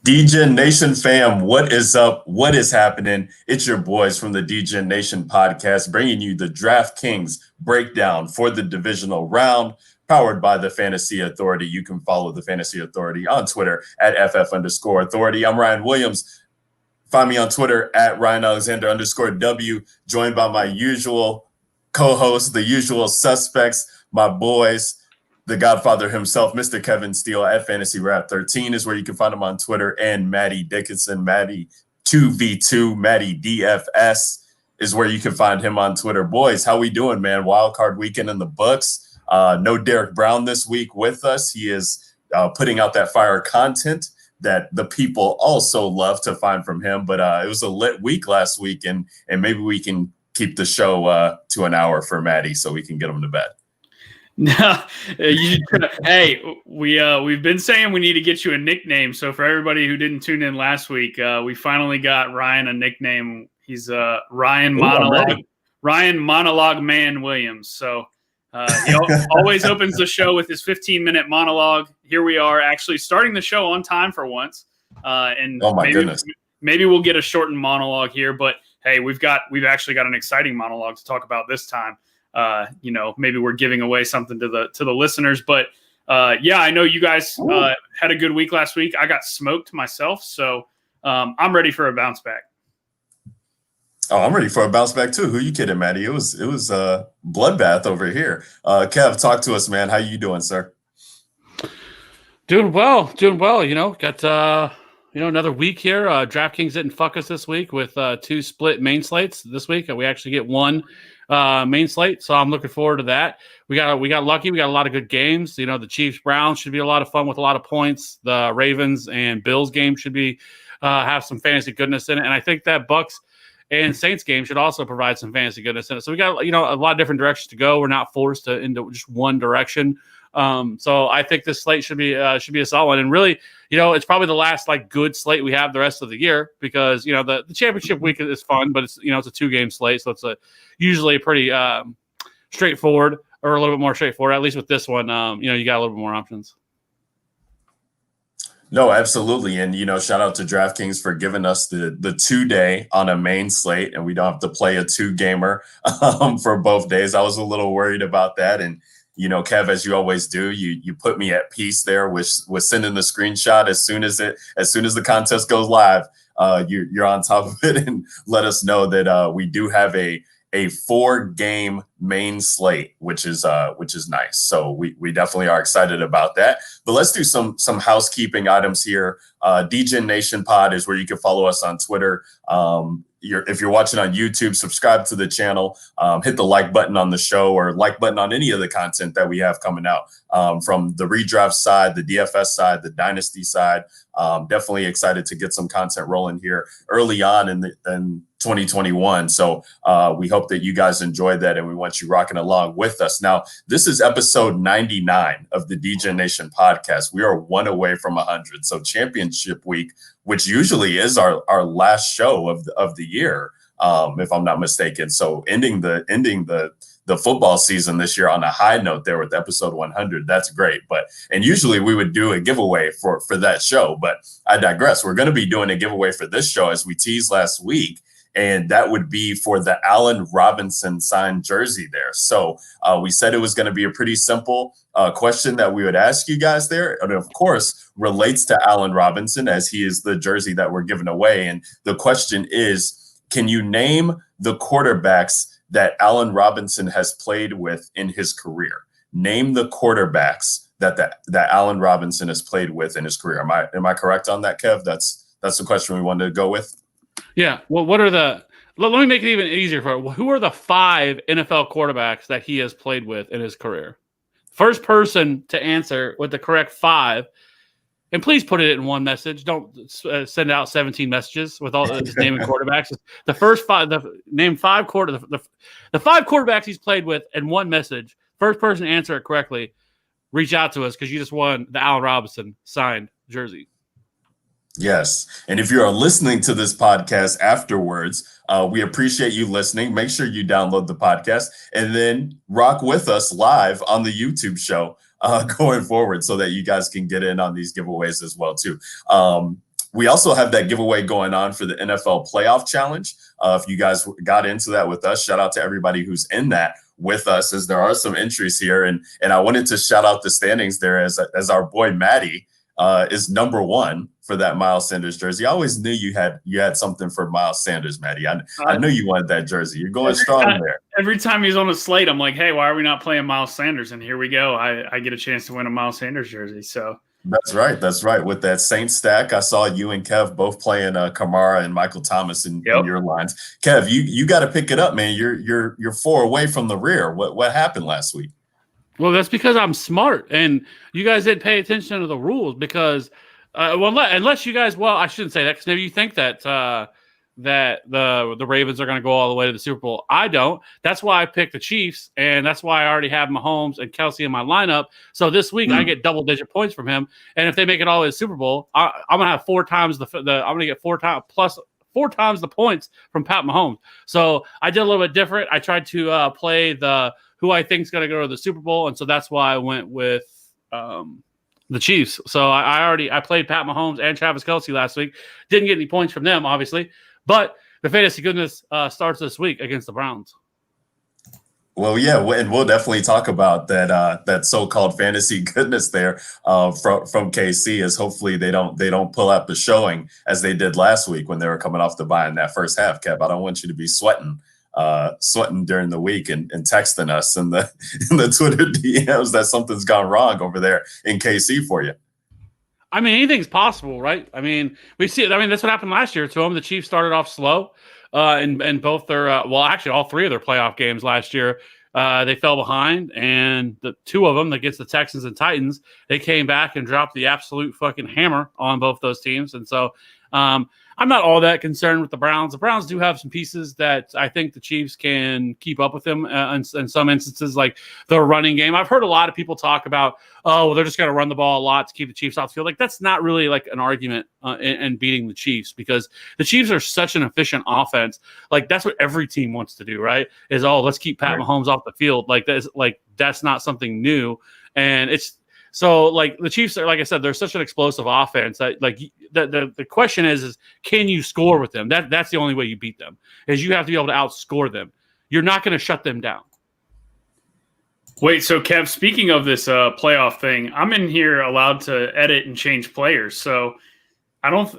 DGen Nation fam, what is up? What is happening? It's your boys from the DGen Nation podcast bringing you the DraftKings breakdown for the divisional round, powered by the Fantasy Authority. You can follow the Fantasy Authority on Twitter at FF_authority. I'm Ryan Williams. Find me on Twitter at RyanAlexander_W, joined by my usual co-hosts, the usual suspects, my boys. The Godfather himself, Mr. Kevin Steele at Fantasy Rap 13 is where you can find him on Twitter, and Matty Dickinson, Matty 2v2, Matty DFS is where you can find him on Twitter. Boys, how we doing, man? Wild card weekend in the books. No Derek Brown this week with us. He is putting out that fire content that the people also love to find from him. But it was a lit week last week, and maybe we can keep the show to an hour for Matty so we can get him to bed. No, hey, we've been saying we need to get you a nickname. So for everybody who didn't tune in last week, we finally got Ryan a nickname. He's Ryan Monologue Man Williams. So he always opens the show with his 15-minute monologue. Here we are, actually starting the show on time for once. And oh my goodness, maybe we'll get a shortened monologue here. But hey, we've actually got an exciting monologue to talk about this time. Maybe we're giving away something to the listeners, but yeah, I know you guys had a good week last week. I got smoked myself, so I'm ready for a bounce back. Oh, I'm ready for a bounce back too. Who you kidding, Matty? It was a bloodbath over here. Kev, talk to us, man. How you doing, sir? Doing well. Got another week here. DraftKings didn't fuck us this week with two split main slates. This week we actually get one main slate, so I'm looking forward to that. We got lucky. We got a lot of good games. The Chiefs Browns should be a lot of fun with a lot of points. The Ravens and Bills game should be have some fantasy goodness in it, and I think that Bucks and Saints game should also provide some fantasy goodness in it. So we got a lot of different directions to go. We're not forced into just one direction. So I think this slate should be a solid, and really, it's probably the last good slate we have the rest of the year, because the championship week is fun, but it's it's a 2-game slate, so it's usually pretty straightforward, or a little bit more straightforward. At least with this one, you got a little bit more options. No, absolutely. And, shout out to DraftKings for giving us the 2-day on a main slate, and we don't have to play a 2-gamer for both days. I was a little worried about that. And, Kev, as you always do, you put me at peace there with sending the screenshot as soon as the contest goes live. You're on top of it and let us know that we do have a 4-game main slate, which is nice. So we definitely are excited about that. But let's do some housekeeping items here. DGen Nation Pod is where you can follow us on Twitter. If you're watching on YouTube, subscribe to the channel, hit the like button on the show, or like button on any of the content that we have coming out, from the redraft side, the DFS side, the dynasty side. Definitely excited to get some content rolling here early on in 2021. So we hope that you guys enjoyed that, and we want you rocking along with us. Now, this is episode 99 of the DGen Nation podcast. We are one away from 100. So championship week, which usually is our last show of the year, if I'm not mistaken. So ending the football season this year on a high note there with episode 100. That's great. And usually we would do a giveaway for that show, but I digress. We're going to be doing a giveaway for this show, as we teased last week, and that would be for the Allen Robinson signed jersey there. So we said it was going to be a pretty simple question that we would ask you guys there. And of course, relates to Allen Robinson, as he is the jersey that we're giving away. And the question is, can you name the quarterbacks that Allen Robinson has played with in his career? Name the quarterbacks that Allen Robinson has played with in his career. Am I correct on that, Kev? That's the question we wanted to go with. Yeah. Well, let me make it even easier for you. Who are the 5 NFL quarterbacks that he has played with in his career? First person to answer with the correct 5, and please put it in one message. Don't send out 17 messages with all his name and quarterbacks. The first 5, name 5 the 5 quarterbacks he's played with in one message. First person to answer it correctly, reach out to us, because you just won the Allen Robinson signed jersey. Yes. And if you are listening to this podcast afterwards, we appreciate you listening. Make sure you download the podcast and then rock with us live on the YouTube show going forward, so that you guys can get in on these giveaways as well, too. We also have that giveaway going on for the NFL Playoff Challenge. If you guys got into that with us, shout out to everybody who's in that with us, as there are some entries here. And I wanted to shout out the standings there as our boy Matty is number one for that Miles Sanders jersey. I always knew you had something for Miles Sanders, Matty. I knew you wanted that jersey. You're going strong there. Every time he's on a slate, I'm like, hey, why are we not playing Miles Sanders? And here we go. I get a chance to win a Miles Sanders jersey. So That's right. With that Saints stack, I saw you and Kev both playing Kamara and Michael Thomas in your lines. Kev, you got to pick it up, man. You're 4 away from the rear. What happened last week? Well, that's because I'm smart, and you guys didn't pay attention to the rules because, unless you guys, I shouldn't say that because maybe you think that that the Ravens are going to go all the way to the Super Bowl. I don't. That's why I picked the Chiefs, and that's why I already have Mahomes and Kelsey in my lineup. So this week I get double-digit points from him, and if they make it all the way to the Super Bowl, I'm going to have 4 times I'm going to get 4 times the points from Pat Mahomes. So I did a little bit different. I tried to play who I think is going to go to the Super Bowl, and so that's why I went with the Chiefs. So I played Pat Mahomes and Travis Kelce last week. Didn't get any points from them, obviously, but the fantasy goodness starts this week against the Browns. Well, yeah, and we'll definitely talk about that so-called fantasy goodness there from KC, as hopefully they don't pull out the showing as they did last week when they were coming off the bye in that first half. Kev, I don't want you to be sweating during the week and texting us in the Twitter DMs that something's gone wrong over there in KC for you. I mean, anything's possible, right? I mean, we see it. I mean, that's what happened last year to them. The Chiefs started off slow in both their actually all 3 of their playoff games last year. They fell behind, and the 2 of them against the Texans and Titans, they came back and dropped the absolute fucking hammer on both those teams. And so I'm not all that concerned with the Browns. The Browns do have some pieces that I think the Chiefs can keep up with them in some instances, like their running game. I've heard a lot of people talk about, they're just going to run the ball a lot to keep the Chiefs off the field. Like, that's not really like an argument in beating the Chiefs, because the Chiefs are such an efficient offense. Like, that's what every team wants to do, right? Is, let's keep Pat Mahomes off the field. That's not something new. And it's, so, like, the Chiefs are, like I said, they're such an explosive offense that, like, the question is can you score with them? That's the only way you beat them, is you have to be able to outscore them. You're not going to shut them down. Wait, so Kev, speaking of this playoff thing, I'm in here allowed to edit and change players. So I don't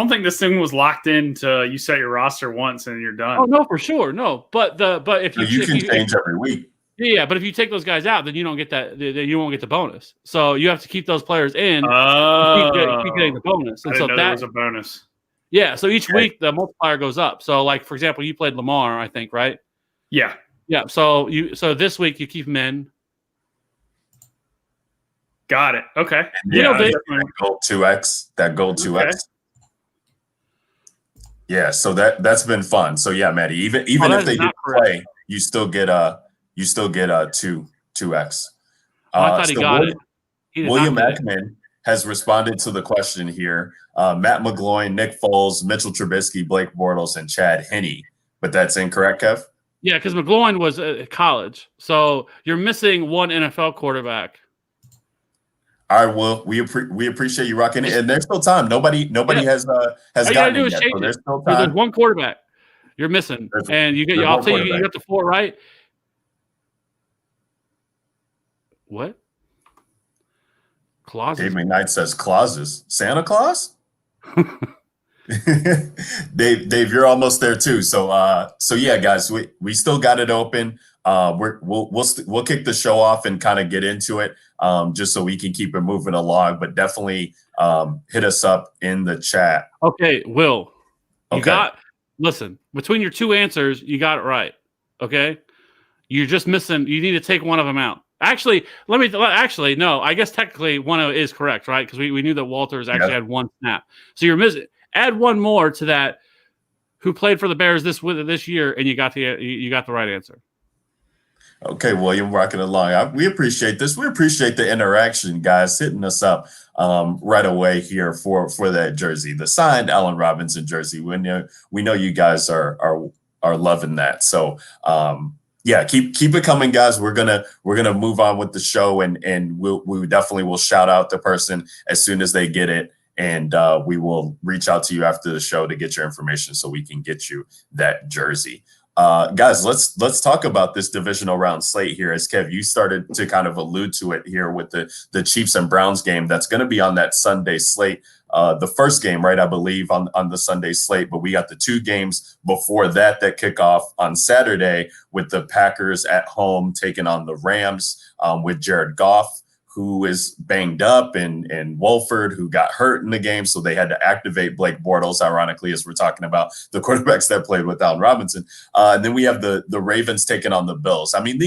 think this thing was locked in to you set your roster once and you're done. Oh no, for sure, no. But if you can change every week. Yeah, but if you take those guys out, then you don't get that. You won't get the bonus. So you have to keep those players in. Keep getting the bonus. And I didn't know there was a bonus. Yeah. So each week the multiplier goes up. So, like, for example, you played Lamar, I think, right? Yeah. Yeah. So this week you keep him in. Got it. Okay. Yeah. That goal 2x. Okay. Yeah. So that's been fun. So yeah, Matty. Even if they didn't play, you still get a 2x. I thought he got it. William Ackman has responded to the question here. Matt McGloin, Nick Foles, Mitchell Trubisky, Blake Bortles, and Chad Henne. But that's incorrect, Kev? Yeah, because McGloin was at college. So you're missing one NFL quarterback. All right, well, we appreciate you rocking it. And there's still time. Nobody has gotten it yet. So there's still time. There's one quarterback you're missing. I'll tell you got the 4 right. What? Clauses? Dave McKnight says clauses. Santa Claus? Dave, you're almost there too. So yeah, guys, we still got it open. We'll kick the show off and kind of get into it, just so we can keep it moving along. But definitely hit us up in the chat. Okay, Will. Listen, between your 2 answers, you got it right. Okay, you're just missing. You need to take one of them out. Actually, no. I guess technically one of it is correct, right? Because we knew that Walters actually had 1 snap. So you're missing. Add 1 more to that. Who played for the Bears this year, and you got the right answer. Okay, William, rocking along. We appreciate this. We appreciate the interaction, guys, hitting us up right away here for that jersey, the signed Allen Robinson jersey. We know you guys are loving that. So. Yeah, keep it coming, guys. We're gonna move on with the show, and we definitely will shout out the person as soon as they get it and we will reach out to you after the show to get your information so we can get you that jersey. Guys, let's talk about this divisional round slate here. As Kev, you started to kind of allude to it here with the Chiefs and Browns game that's going to be on that Sunday slate. The first game, right, I believe on the Sunday slate, but we got the 2 games before that kick off on Saturday with the Packers at home taking on the Rams with Jared Goff, who is banged up, and Wolford, who got hurt in the game. So they had to activate Blake Bortles, ironically, as we're talking about the quarterbacks that played with Allen Robinson. And then we have the Ravens taking on the Bills. I mean,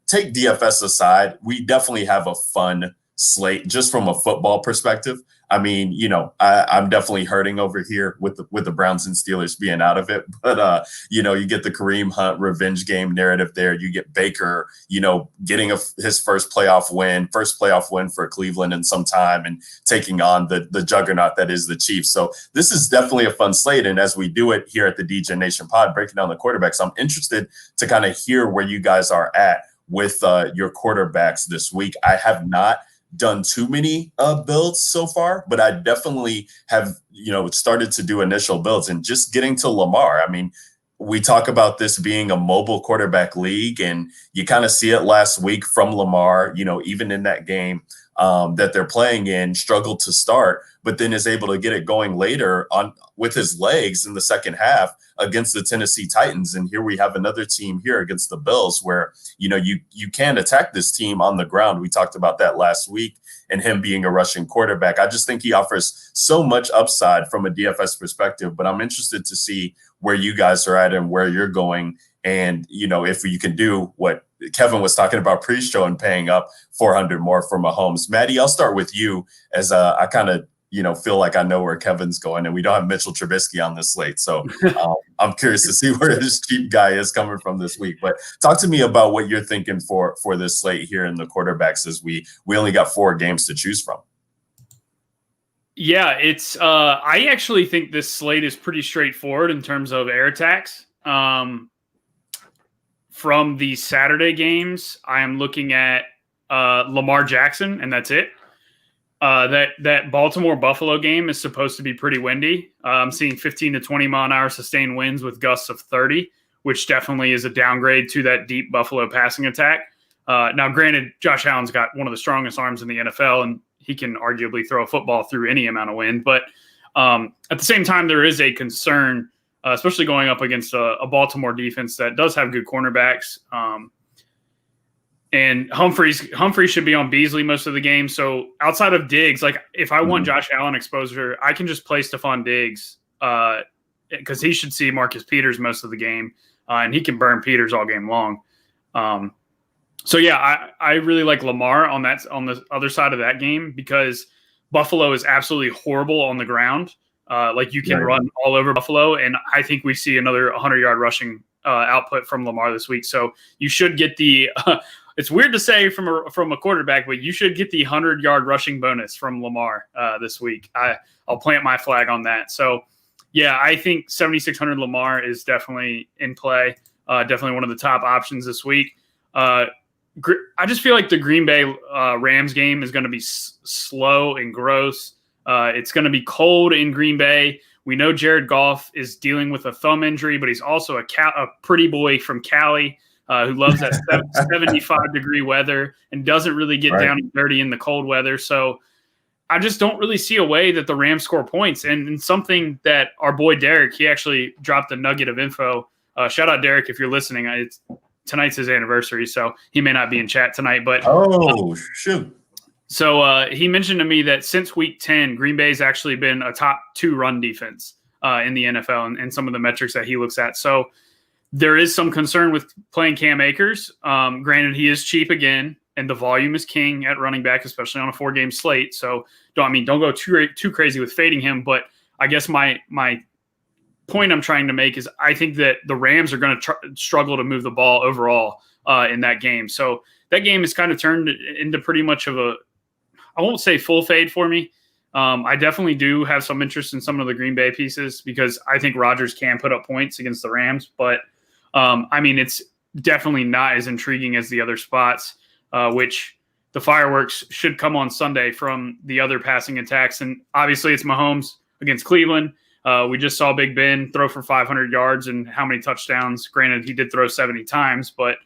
take DFS aside, we definitely have a fun slate just from a football perspective. I mean, I'm definitely hurting over here with the Browns and Steelers being out of it. But, you get the Kareem Hunt revenge game narrative there. You get Baker, getting his first playoff win for Cleveland in some time, and taking on the juggernaut that is the Chiefs. So this is definitely a fun slate. And as we do it here at the DJ Nation Pod, breaking down the quarterbacks, I'm interested to kind of hear where you guys are at with your quarterbacks this week. I have not done too many builds so far, but I definitely have, started to do initial builds, and just getting to Lamar. I mean, we talk about this being a mobile quarterback league, and you kind of see it last week from Lamar, even in that game that they're playing in, struggled to start, but then is able to get it going later on with his legs in the second half against the Tennessee Titans. And here we have another team here against the Bills where, you can attack this team on the ground. We talked about that last week, and him being a rushing quarterback. I just think he offers so much upside from a DFS perspective, but I'm interested to see where you guys are at and where you're going. And, if you can do what Kevin was talking about pre-show and paying up 400 more for Mahomes. Matty, I'll start with you, as I kind of, feel like I know where Kevin's going, and we don't have Mitchell Trubisky on this slate. So I'm curious to see where this cheap guy is coming from this week. But talk to me about what you're thinking for this slate here in the quarterbacks, as we only got 4 games to choose from. Yeah, it's I actually think this slate is pretty straightforward in terms of air attacks. From the Saturday games, I am looking at Lamar Jackson, and that's it. That Baltimore-Buffalo game is supposed to be pretty windy. I'm seeing 15 to 20 mile an hour sustained winds with gusts of 30, which definitely is a downgrade to that deep Buffalo passing attack. Now, granted, Josh Allen's got one of the strongest arms in the NFL, and he can arguably throw a football through any amount of wind. But at the same time, there is a concern, especially going up against a Baltimore defense that does have good cornerbacks. And Humphrey should be on Beasley most of the game. So outside of Diggs, like if I want Josh Allen exposure, I can just play Stephon Diggs because he should see Marcus Peters most of the game, and he can burn Peters all game long. So yeah, I really like Lamar on the other side of that game, because Buffalo is absolutely horrible on the ground. Like you can run all over Buffalo, and I think we see another 100-yard rushing output from Lamar this week. So you should get the it's weird to say from a quarterback, but you should get the 100-yard rushing bonus from Lamar this week. I'll plant my flag on that. So yeah, I think 7,600 Lamar is definitely in play. Definitely one of the top options this week. I just feel like the Green Bay Rams game is going to be slow and gross. It's going to be cold in Green Bay. We know Jared Goff is dealing with a thumb injury, but he's also a pretty boy from Cali who loves that 75-degree weather and doesn't really get down and dirty in the cold weather. So I just don't really see a way that the Rams score points. And something that our boy Derek, he actually dropped a nugget of info. Shout out Derek if you're listening. Tonight's his anniversary, so he may not be in chat tonight. But shoot. So he mentioned to me that since week 10, Green Bay's actually been a top 2 run defense in the NFL and some of the metrics that he looks at. So there is some concern with playing Cam Akers. Granted, he is cheap again, and the volume is king at running back, especially on a 4-game slate. So don't go too crazy with fading him. But I guess my point I'm trying to make is I think that the Rams are going to struggle to move the ball overall in that game. So that game is kind of turned into pretty much of I won't say full fade for me. I definitely do have some interest in some of the Green Bay pieces because I think Rodgers can put up points against the Rams. But, it's definitely not as intriguing as the other spots, which the fireworks should come on Sunday from the other passing attacks. And obviously it's Mahomes against Cleveland. We just saw Big Ben throw for 500 yards and how many touchdowns. Granted, he did throw 70 times, but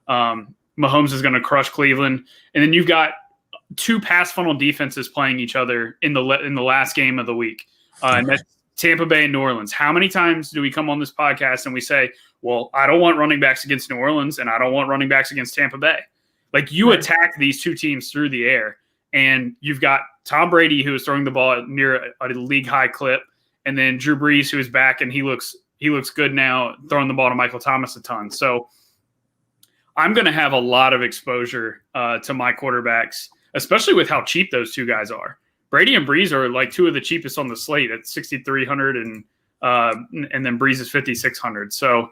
Mahomes is going to crush Cleveland. And then you've got two pass funnel defenses playing each other in the last game of the week. And that's Tampa Bay and New Orleans. How many times do we come on this podcast and we say, well, I don't want running backs against New Orleans and I don't want running backs against Tampa Bay? Like, you attack these two teams through the air, and you've got Tom Brady, who is throwing the ball near a league high clip, and then Drew Brees, who is back and he looks good now, throwing the ball to Michael Thomas a ton. So I'm going to have a lot of exposure to my quarterbacks, especially with how cheap those two guys are. Brady and Brees are like two of the cheapest on the slate at 6,300, and then Brees is 5,600. So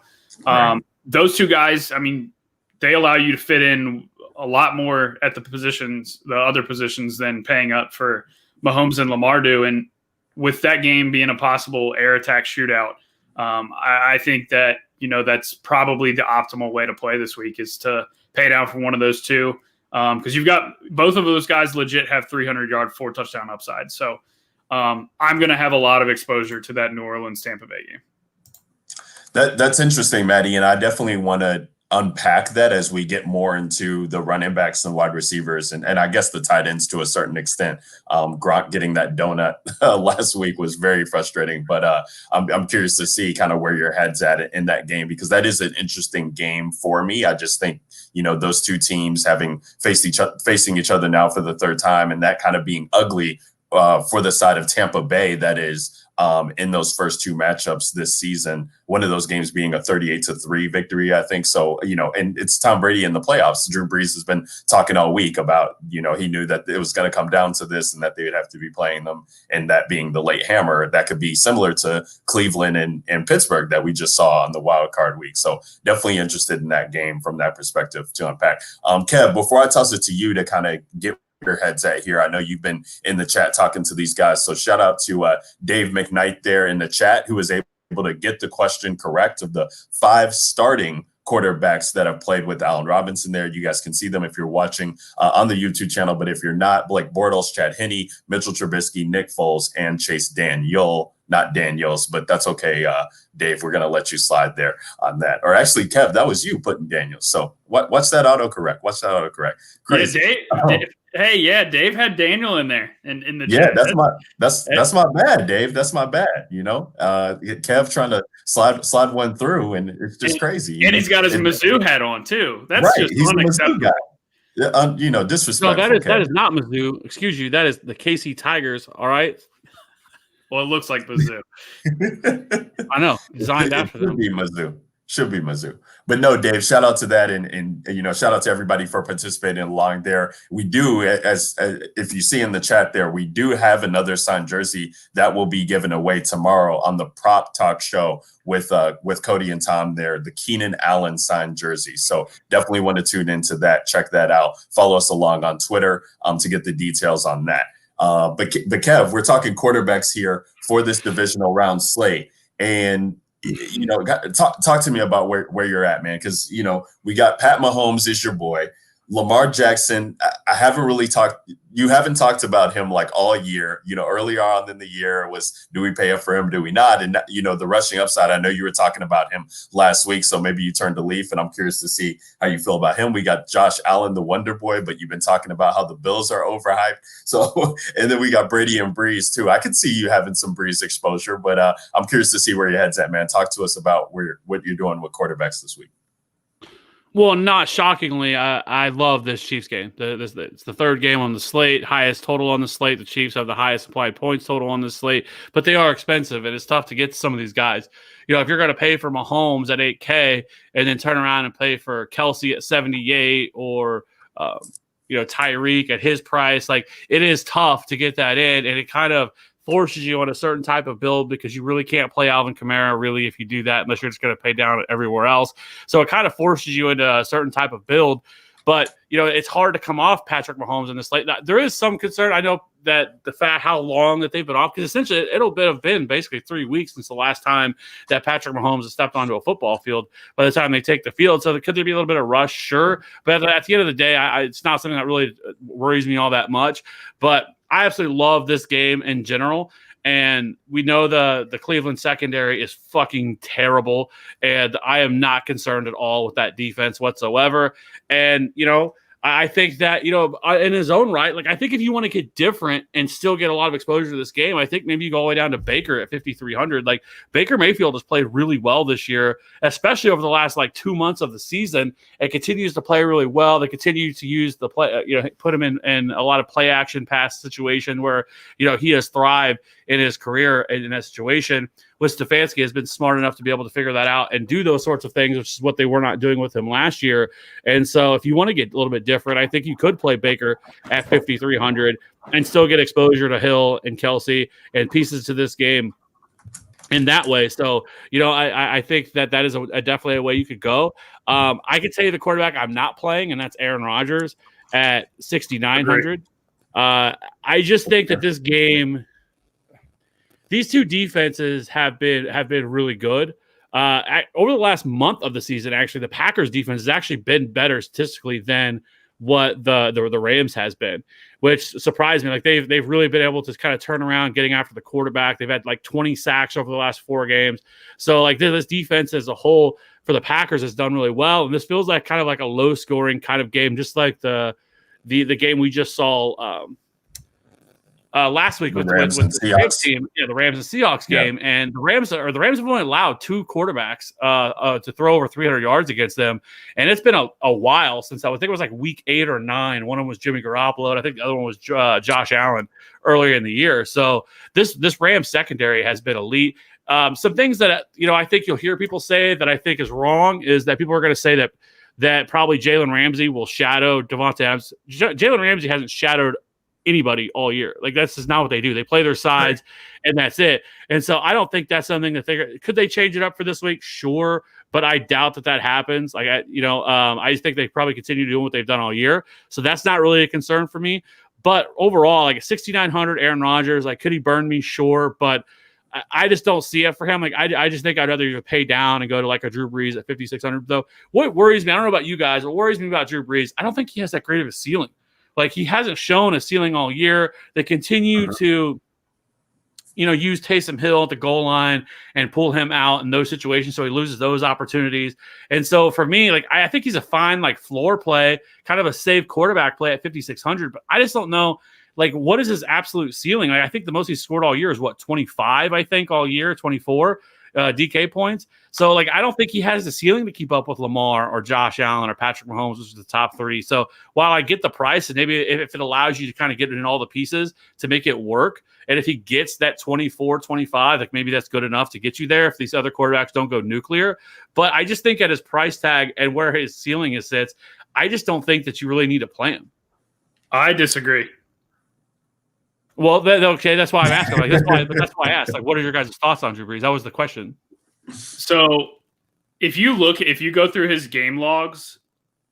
those two guys, I mean, they allow you to fit in a lot more at the other positions, than paying up for Mahomes and Lamar do. And with that game being a possible air attack shootout, I think that, that's probably the optimal way to play this week, is to pay down for one of those two. Because you've got both of those guys legit have 300-yard, 4-touchdown upside. So I'm going to have a lot of exposure to that New Orleans Tampa Bay game. That's interesting, Matty, and I definitely want to unpack that as we get more into the running backs and wide receivers, and I guess the tight ends to a certain extent. Gronk getting that donut last week was very frustrating, but I'm curious to see kind of where your head's at in that game, because that is an interesting game for me. I just think, those two teams having facing each other now for the third time, and that kind of being ugly for the side of Tampa Bay, that is in those first two matchups this season, one of those games being a 38-3 victory, I think. So, and it's Tom Brady in the playoffs. Drew Brees has been talking all week about, he knew that it was going to come down to this and that they would have to be playing them, and that being the late hammer, that could be similar to Cleveland and Pittsburgh that we just saw on the wild card week. So definitely interested in that game from that perspective to unpack. Kev, before I toss it to you to kind of get your heads at here, I know you've been in the chat talking to these guys, so shout out to Dave McKnight there in the chat, who was able to get the question correct of the 5 starting quarterbacks that have played with Allen Robinson there. You guys can see them if you're watching on the YouTube channel, but if you're not, Blake Bortles, Chad Henne, Mitchell Trubisky, Nick Foles, and Chase Daniel. Not Daniels, but that's okay, Dave. We're going to let you slide there on that. Or actually, Kev, that was you putting Daniels. So what's that autocorrect? Crazy. Yeah, Dave, hey, yeah, Dave had Daniel in there in the chat. Yeah, that's my bad, Dave. That's my bad. Kev trying to slide one through, and it's just crazy. And he's got his Mizzou hat on too. That's right. Just he's unacceptable. A Mizzou guy. Disrespectful. No, that is not Mizzou. Excuse you. That is the KC Tigers. All right. Well, it looks like Mizzou. I know. Designed after them. Should be Mizzou. But no, Dave, shout out to that. And shout out to everybody for participating along there. We do, as if you see in the chat there, we do have another signed jersey that will be given away tomorrow on the Prop Talk show with Cody and Tom there, the Keenan Allen signed jersey. So definitely want to tune into that. Check that out. Follow us along on Twitter to get the details on that. But Kev, we're talking quarterbacks here for this divisional round slate, and talk to me about where you're at, man. Because we got Pat Mahomes is your boy, Lamar Jackson. I haven't really talked. You haven't talked about him like all year. Earlier on in the year was, do we pay up for him? Do we not? And the rushing upside. I know you were talking about him last week, so maybe you turned a leaf, and I'm curious to see how you feel about him. We got Josh Allen, the Wonder Boy, but you've been talking about how the Bills are overhyped. So, and then we got Brady and Brees too. I could see you having some Brees exposure, but I'm curious to see where your head's at, man. Talk to us about what you're doing with quarterbacks this week. Well, not shockingly, I love this Chiefs game. It's the third game on the slate, highest total on the slate. The Chiefs have the highest applied points total on the slate, but they are expensive, and it's tough to get to some of these guys. If you're going to pay for Mahomes at $8K and then turn around and pay for Kelsey at $78 or Tyreek at his price, like, it is tough to get that in, and it kind of forces you on a certain type of build, because you really can't play Alvin Kamara really if you do that, unless you're just going to pay down everywhere else. So it kind of forces you into a certain type of build. But, it's hard to come off Patrick Mahomes in this slate. There is some concern. I know that the fact how long that they've been off, because essentially it'll have been basically 3 weeks since the last time that Patrick Mahomes has stepped onto a football field by the time they take the field. So could there be a little bit of rush? Sure. But at the end of the day, it's not something that really worries me all that much. But I absolutely love this game in general. And we know the Cleveland secondary is fucking terrible. And I am not concerned at all with that defense whatsoever. And, I think that, in his own right, I think if you want to get different and still get a lot of exposure to this game, I think maybe you go all the way down to Baker at 5,300. Baker Mayfield has played really well this year, especially over the last 2 months of the season. It continues to play really well. They continue to use the play, put him in a lot of play action pass situation where, he has thrived in his career in that situation. With Stefanski has been smart enough to be able to figure that out and do those sorts of things, which is what they were not doing with him last year. And so if you want to get a little bit different, I think you could play Baker at 5,300 and still get exposure to Hill and Kelsey and pieces to this game in that way. So, I think that is definitely a way you could go. I could say the quarterback I'm not playing, and that's Aaron Rodgers at 6,900. I just think that this game – these two defenses have been really good. Over the last month of the season, actually, the Packers defense has actually been better statistically than what the Rams has been, which surprised me. They've really been able to kind of turn around getting after the quarterback. They've had 20 sacks over the last 4 games. So this defense as a whole for the Packers has done really well. And this feels like kind of like a low scoring kind of game, just like the game we just saw last week with the Rams team, the Rams and Seahawks game, and the Rams have only allowed 2 quarterbacks to throw over 300 yards against them, and it's been a while since I think it was week 8 or 9. One of them was Jimmy Garoppolo, and I think the other one was Josh Allen earlier in the year. So this Rams secondary has been elite. Some things that I think you'll hear people say that I think is wrong is that people are going to say that probably Jalen Ramsey will shadow Devontae Adams. Jalen Ramsey hasn't shadowed anybody all year. That's just not what they do. They play their sides and that's it. And so I don't think that's something that could they change it up for this week? Sure. But I doubt that happens. I just think they probably continue doing what they've done all year. So that's not really a concern for me. But overall, 6,900 Aaron Rodgers, could he burn me? Sure. But I just don't see it for him. I just think I'd rather either pay down and go to a Drew Brees at 5,600 though. What worries me, I don't know about you guys, what worries me about Drew Brees, I don't think he has that great of a ceiling. He hasn't shown a ceiling all year. They continue to, use Taysom Hill at the goal line and pull him out in those situations. So he loses those opportunities. And so for me, I think he's a fine, floor play, kind of a safe quarterback play at 5,600. But I just don't know, what is his absolute ceiling? I think the most he's scored all year is 25, I think, all year, 24 DK points. So I don't think he has the ceiling to keep up with Lamar or Josh Allen or Patrick Mahomes, which is the top 3. So while I get the price and maybe if it allows you to kind of get in all the pieces to make it work, and if he gets that 24, 25, maybe that's good enough to get you there if these other quarterbacks don't go nuclear. But I just think at his price tag and where his ceiling sits, I just don't think that you really need to play him. I disagree. Well, okay, that's why I'm asking. That's why I asked. What are your guys' thoughts on Drew Brees? That was the question. So, if you go through his game logs,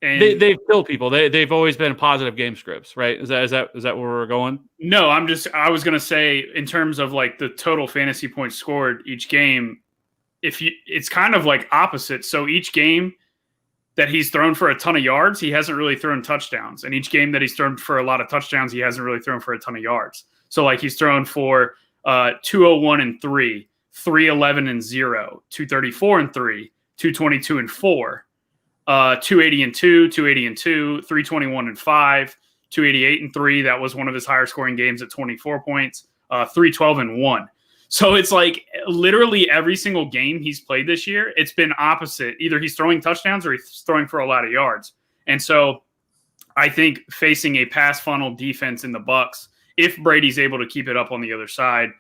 and they've killed people. They've always been positive game scripts, right? Is that where we're going? No, I was gonna say in terms of the total fantasy points scored each game, it's kind of opposite. So each game that he's thrown for a ton of yards, he hasn't really thrown touchdowns, and each game that he's thrown for a lot of touchdowns, he hasn't really thrown for a ton of yards. So he's thrown for 201 and 3, 311 and 0, 234 and 3, 222 and 4, 280 and 2, 280 and 2, 321 and 5, 288 and 3. That was one of his higher scoring games at 24 points, 312 and 1. So it's literally every single game he's played this year, it's been opposite. Either he's throwing touchdowns or he's throwing for a lot of yards. And so I think facing a pass funnel defense in the Bucs, if Brady's able to keep it up on the other side,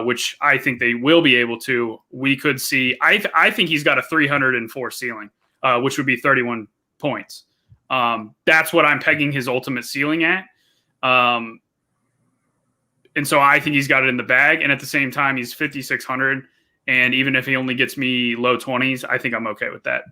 which I think they will be able to, we could see, I think he's got a 304 ceiling, which would be 31 points. That's what I'm pegging his ultimate ceiling at. And so I think he's got it in the bag. And at the same time, he's 5,600. And even if he only gets me low 20s, I think I'm okay with that.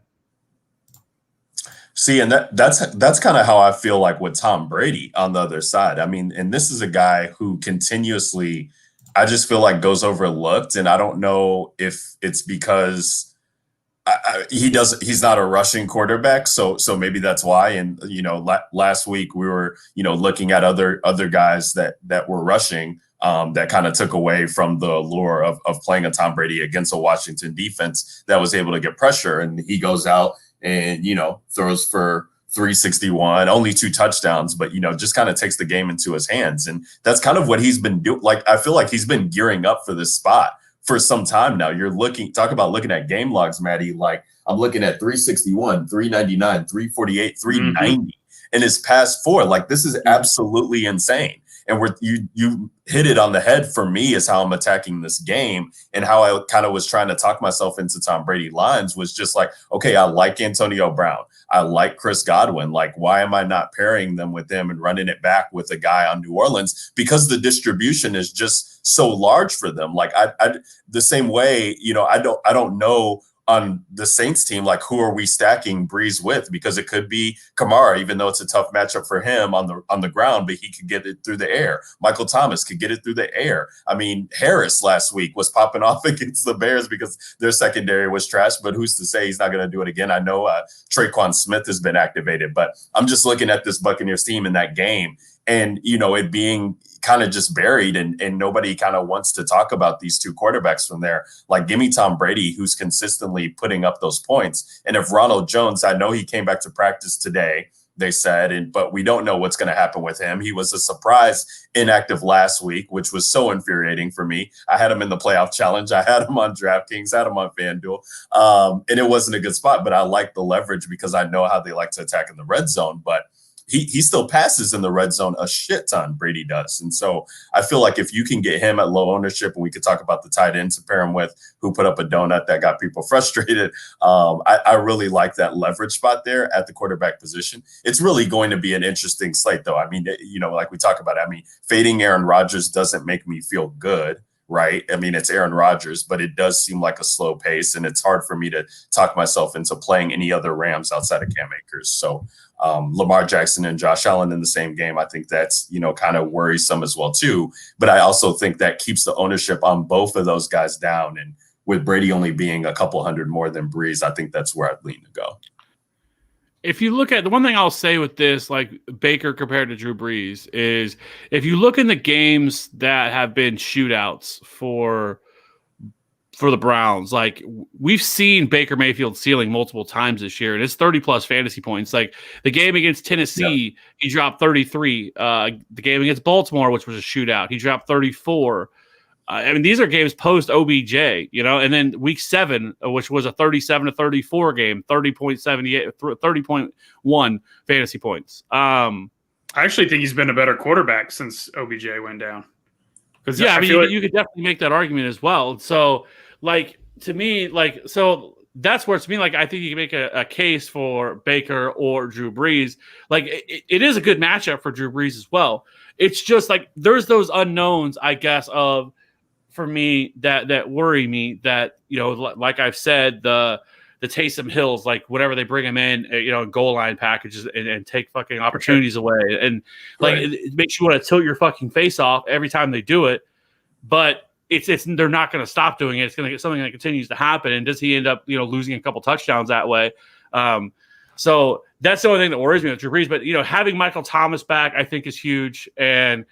See, and that's kind of how I feel like with Tom Brady on the other side. I mean, and this is a guy who continuously, I just feel like goes overlooked, and I don't know if it's because he's not a rushing quarterback, so maybe that's why. And last week we were looking at other guys that were rushing. That kind of took away from the allure of playing a Tom Brady against a Washington defense that was able to get pressure, and he goes out and throws for 361, only 2 touchdowns, but just kind of takes the game into his hands. And that's kind of what he's been doing. Like, I feel like he's been gearing up for this spot for some time now. Talk about looking at game logs, Matty. Like, I'm looking at 361, 399, 348, 390 in his past 4. Like, this is absolutely insane. And you hit it on the head for me is how I'm attacking this game, and how I kind of was trying to talk myself into Tom Brady lines was just like, okay, I like Antonio Brown. I like Chris Godwin. Like, why am I not pairing them with them and running it back with a guy on New Orleans? Because the distribution is just so large for them. Like, I the same way, I don't know on the Saints team, like, who are we stacking Brees with? Because it could be Kamara, even though it's a tough matchup for him on the ground, but he could get it through the air. Michael Thomas could get it through the air. I mean, Harris last week was popping off against the Bears because their secondary was trash, but who's to say he's not going to do it again? I know Traquan Smith has been activated, but I'm just looking at this Buccaneers team in that game, and it being kind of just buried, and nobody kind of wants to talk about these 2 quarterbacks from there. Like, give me Tom Brady, who's consistently putting up those points. And if Ronald Jones, I know he came back to practice today, they said, but we don't know what's going to happen with him. He was a surprise inactive last week, which was so infuriating for me. I had him in the playoff challenge. I had him on DraftKings, had him on FanDuel. And it wasn't a good spot, but I like the leverage because I know how they like to attack in the red zone. But he still passes in the red zone a shit ton, Brady does. And so I feel like if you can get him at low ownership, and we could talk about the tight end to pair him with, who put up a donut that got people frustrated. I really like that leverage spot there at the quarterback position. It's really going to be an interesting slate, though. I mean, like we talk about, fading Aaron Rodgers doesn't make me feel good. Right. I mean, it's Aaron Rodgers, but it does seem like a slow pace, and it's hard for me to talk myself into playing any other Rams outside of Cam Akers. So Lamar Jackson and Josh Allen in the same game, I think that's, kind of worrisome as well, too. But I also think that keeps the ownership on both of those guys down. And with Brady only being a couple hundred more than Brees, I think that's where I'd lean to go. If you look at the one thing I'll say with this, like Baker compared to Drew Brees, is if you look in the games that have been shootouts for the Browns, like, we've seen Baker Mayfield ceiling multiple times this year, and it's 30+ fantasy points. Like, the game against Tennessee, he dropped 33. The game against Baltimore, which was a shootout, he dropped 34. These are games post OBJ, and then week 7, which was a 37-34 game, 30.1 fantasy points. I actually think he's been a better quarterback since OBJ went down. You could definitely make that argument as well. So, to me, so that's where, to me, I think you can make a case for Baker or Drew Brees. It is a good matchup for Drew Brees as well. It's just there's those unknowns, I guess, for me that worry me, that like I've said, the Taysom Hills, whatever they bring him in, goal line packages and take fucking opportunities away, and it makes you want to tilt your fucking face off every time they do it. But it's they're not going to stop doing it. It's going to get something that continues to happen. And does he end up losing a couple touchdowns that way? So that's the only thing that worries me with Drew Brees. But having Michael Thomas back, I think, is huge. And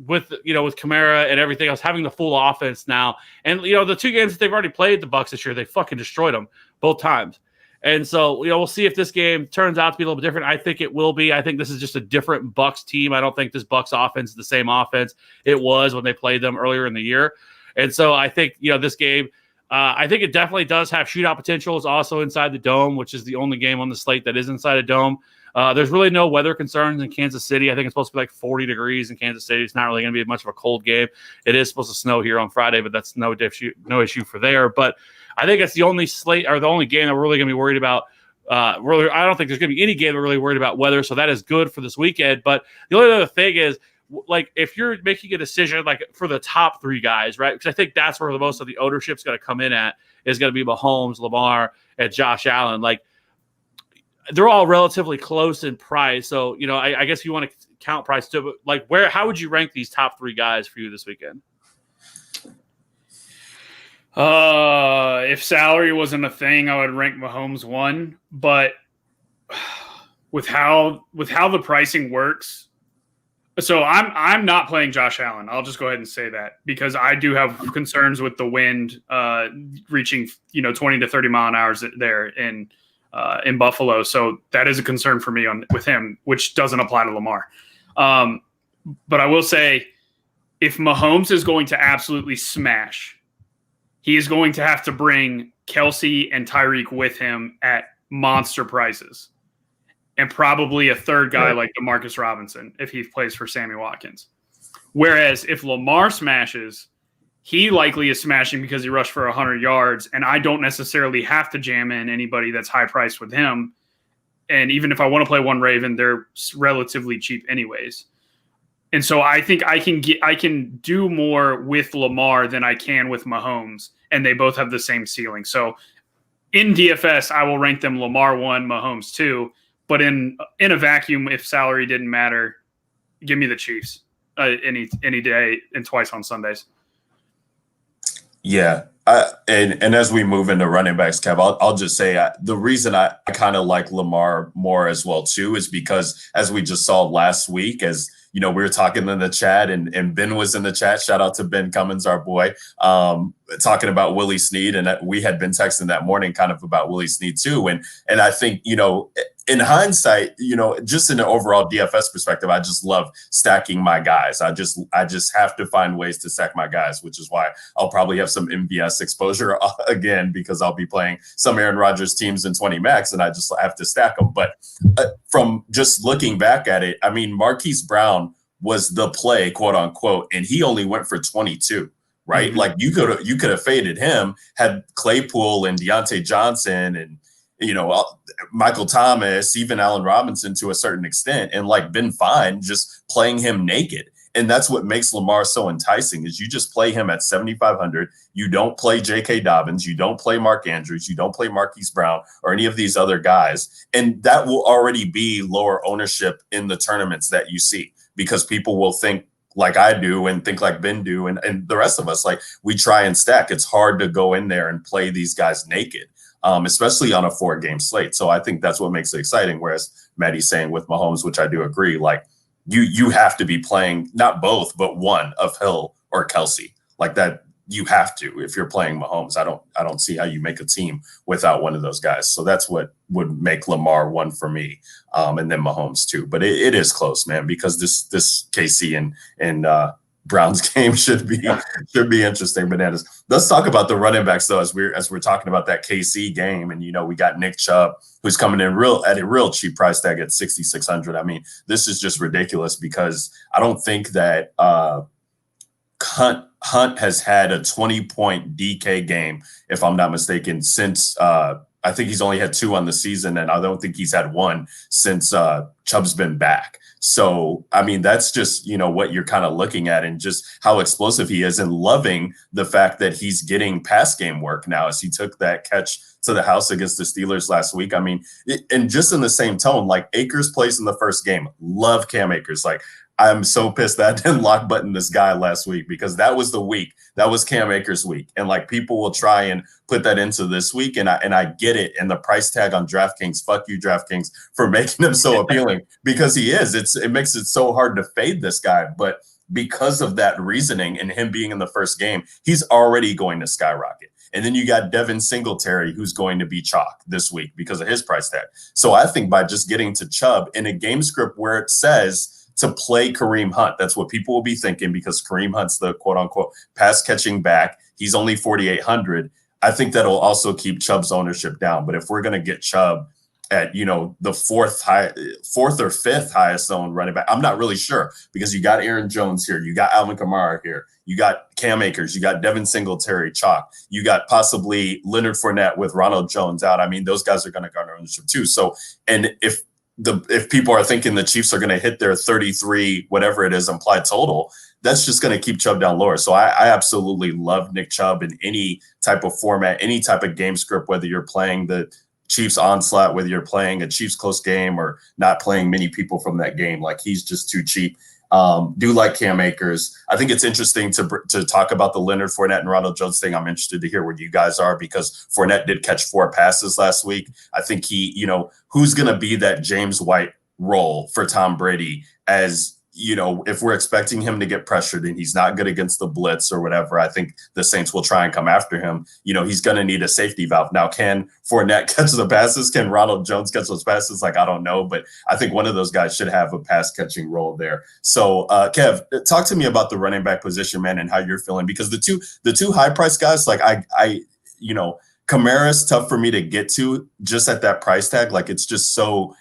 with Kamara and everything else, having the full offense now, and the 2 games that they've already played the Bucs this year, they fucking destroyed them both times. And so we'll see if this game turns out to be a little bit different. I think it will be. I think this is just a different Bucs team. I don't think this Bucs offense is the same offense it was when they played them earlier in the year. And so I think this game, I think it definitely does have shootout potential. It's also inside the dome, which is the only game on the slate that is inside a dome. There's really no weather concerns in Kansas City. I think it's supposed to be 40 degrees in Kansas City. It's not really going to be much of a cold game. It is supposed to snow here on Friday, but that's no issue for there. But I think it's the only slate, or the only game that we're really going to be worried about. I don't think there's going to be any game that we're really worried about weather, so that is good for this weekend. But the only other thing is, if you're making a decision for the top 3 guys, right? Because I think that's where the most of the ownership's going to come in at, is going to be Mahomes, Lamar, and Josh Allen. they're all relatively close in price. So, I guess you want to count price too, but like how would you rank these top 3 guys for you this weekend? If salary wasn't a thing, I would rank Mahomes 1, but with how the pricing works, so I'm not playing Josh Allen. I'll just go ahead and say that because I do have concerns with the wind reaching 20 to 30 mile an hour there in Buffalo. So that is a concern for me with him, which doesn't apply to Lamar. But I will say, if Mahomes is going to absolutely smash, he is going to have to bring Kelsey and Tyreek with him at monster prices. And probably a third guy like Demarcus Robinson if he plays for Sammy Watkins. Whereas if Lamar smashes, he likely is smashing because he rushed for 100 yards, and I don't necessarily have to jam in anybody that's high priced with him. And even if I want to play one Raven, they're relatively cheap anyways. And so I think I can do more with Lamar than I can with Mahomes, and they both have the same ceiling. So in DFS, I will rank them Lamar 1, Mahomes 2. But in a vacuum, if salary didn't matter, give me the Chiefs any day and twice on Sundays. Yeah. And as we move into running backs, Kev, I'll just say the reason I kind of like Lamar more as well, too, is because as we just saw last week, as we were talking in the chat and Ben was in the chat. Shout out to Ben Cummins, our boy, talking about Willie Snead. And we had been texting that morning kind of about Willie Snead, too. And I think, in hindsight, just in the overall DFS perspective, I just love stacking my guys. I just have to find ways to stack my guys, which is why I'll probably have some MVS exposure again, because I'll be playing some Aaron Rodgers teams in 20 max and I just have to stack them. But from just looking back at it, I mean, Marquis Brown was the play, quote unquote, and he only went for 22. Right. Mm-hmm. Like you could have faded him, had Claypool and Deontay Johnson and, Michael Thomas, even Allen Robinson to a certain extent, and like been fine just playing him naked. And that's what makes Lamar so enticing is you just play him at 7,500. You don't play J.K. Dobbins. You don't play Mark Andrews. You don't play Marquise Brown or any of these other guys. And that will already be lower ownership in the tournaments that you see because people will think like I do and think like Ben do. And the rest of us, like we try and stack. It's hard to go in there and play these guys naked. Especially on a 4-game slate. So I think that's what makes it exciting. Whereas Matty's saying with Mahomes, which I do agree, like you have to be playing not both, but one of Hill or Kelsey like that. You have to, if you're playing Mahomes, I don't see how you make a team without one of those guys. So that's what would make Lamar 1 for me. And then Mahomes 2, but it is close, man, because this KC and Brown's game should be interesting. Bananas. Let's talk about the running backs though, as we're talking about that KC game. And we got Nick Chubb, who's coming in at a real cheap price tag at 6,600. I mean, this is just ridiculous because I don't think that Hunt has had a 20-point DK game, if I'm not mistaken, since I think he's only had 2 on the season, and I don't think he's had 1 since Chubb's been back. So, I mean, that's just, what you're kind of looking at and just how explosive he is and loving the fact that he's getting pass game work now as he took that catch to the house against the Steelers last week. I mean, and just in the same tone, like Akers plays in the first game. Love Cam Akers. Like, I'm so pissed that I didn't lock button this guy last week because that was the week. That was Cam Akers week. And like people will try and put that into this week. And I get it. And the price tag on DraftKings, fuck you, DraftKings, for making him so appealing because he is. It makes it so hard to fade this guy. But because of that reasoning and him being in the first game, he's already going to skyrocket. And then you got Devin Singletary, who's going to be chalk this week because of his price tag. So I think by just getting to Chubb in a game script where it says to play Kareem Hunt, that's what people will be thinking because Kareem Hunt's the quote unquote pass catching back. He's only 4,800. I think that'll also keep Chubb's ownership down. But if we're going to get Chubb at, the fourth or fifth highest owned running back, I'm not really sure because you got Aaron Jones here. You got Alvin Kamara here. You got Cam Akers. You got Devin Singletary chalk. You got possibly Leonard Fournette with Ronald Jones out. I mean, those guys are going to garner ownership too. So, and if people are thinking the Chiefs are going to hit their 33, whatever it is, implied total, that's just going to keep Chubb down lower. So I absolutely love Nick Chubb in any type of format, any type of game script, whether you're playing the Chiefs onslaught, whether you're playing a Chiefs close game or not playing many people from that game. Like, he's just too cheap. Do like Cam Akers. I think it's interesting to talk about the Leonard Fournette and Ronald Jones thing. I'm interested to hear what you guys are, because Fournette did catch 4 passes last week. I think who's going to be that James White role for Tom Brady, as if we're expecting him to get pressured and he's not good against the blitz or whatever, I think the Saints will try and come after him. He's going to need a safety valve. Now, can Fournette catch the passes? Can Ronald Jones catch those passes? Like, I don't know, but I think one of those guys should have a pass catching role there. So, Kev, talk to me about the running back position, man, and how you're feeling, because the two high price guys, like Kamara's tough for me to get to just at that price tag. Like, it's just so,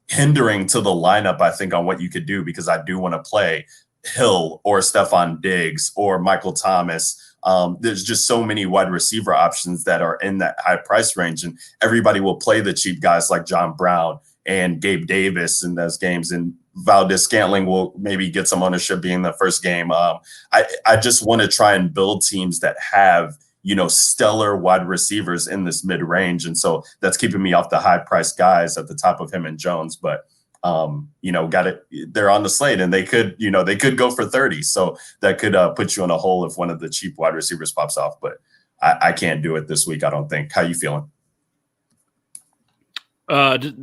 hindering to the lineup, I think, on what you could do, because I do want to play Hill or Stephon Diggs or Michael Thomas. There's just so many wide receiver options that are in that high price range, and everybody will play the cheap guys like John Brown and Gabe Davis in those games, and Valdez-Scantling will maybe get some ownership being the first game. I just want to try and build teams that have stellar wide receivers in this mid-range. And so that's keeping me off the high-priced guys at the top of him and Jones. But, they're on the slate, and they could go for 30. So that could put you in a hole if one of the cheap wide receivers pops off. But I can't do it this week, I don't think. How you feeling?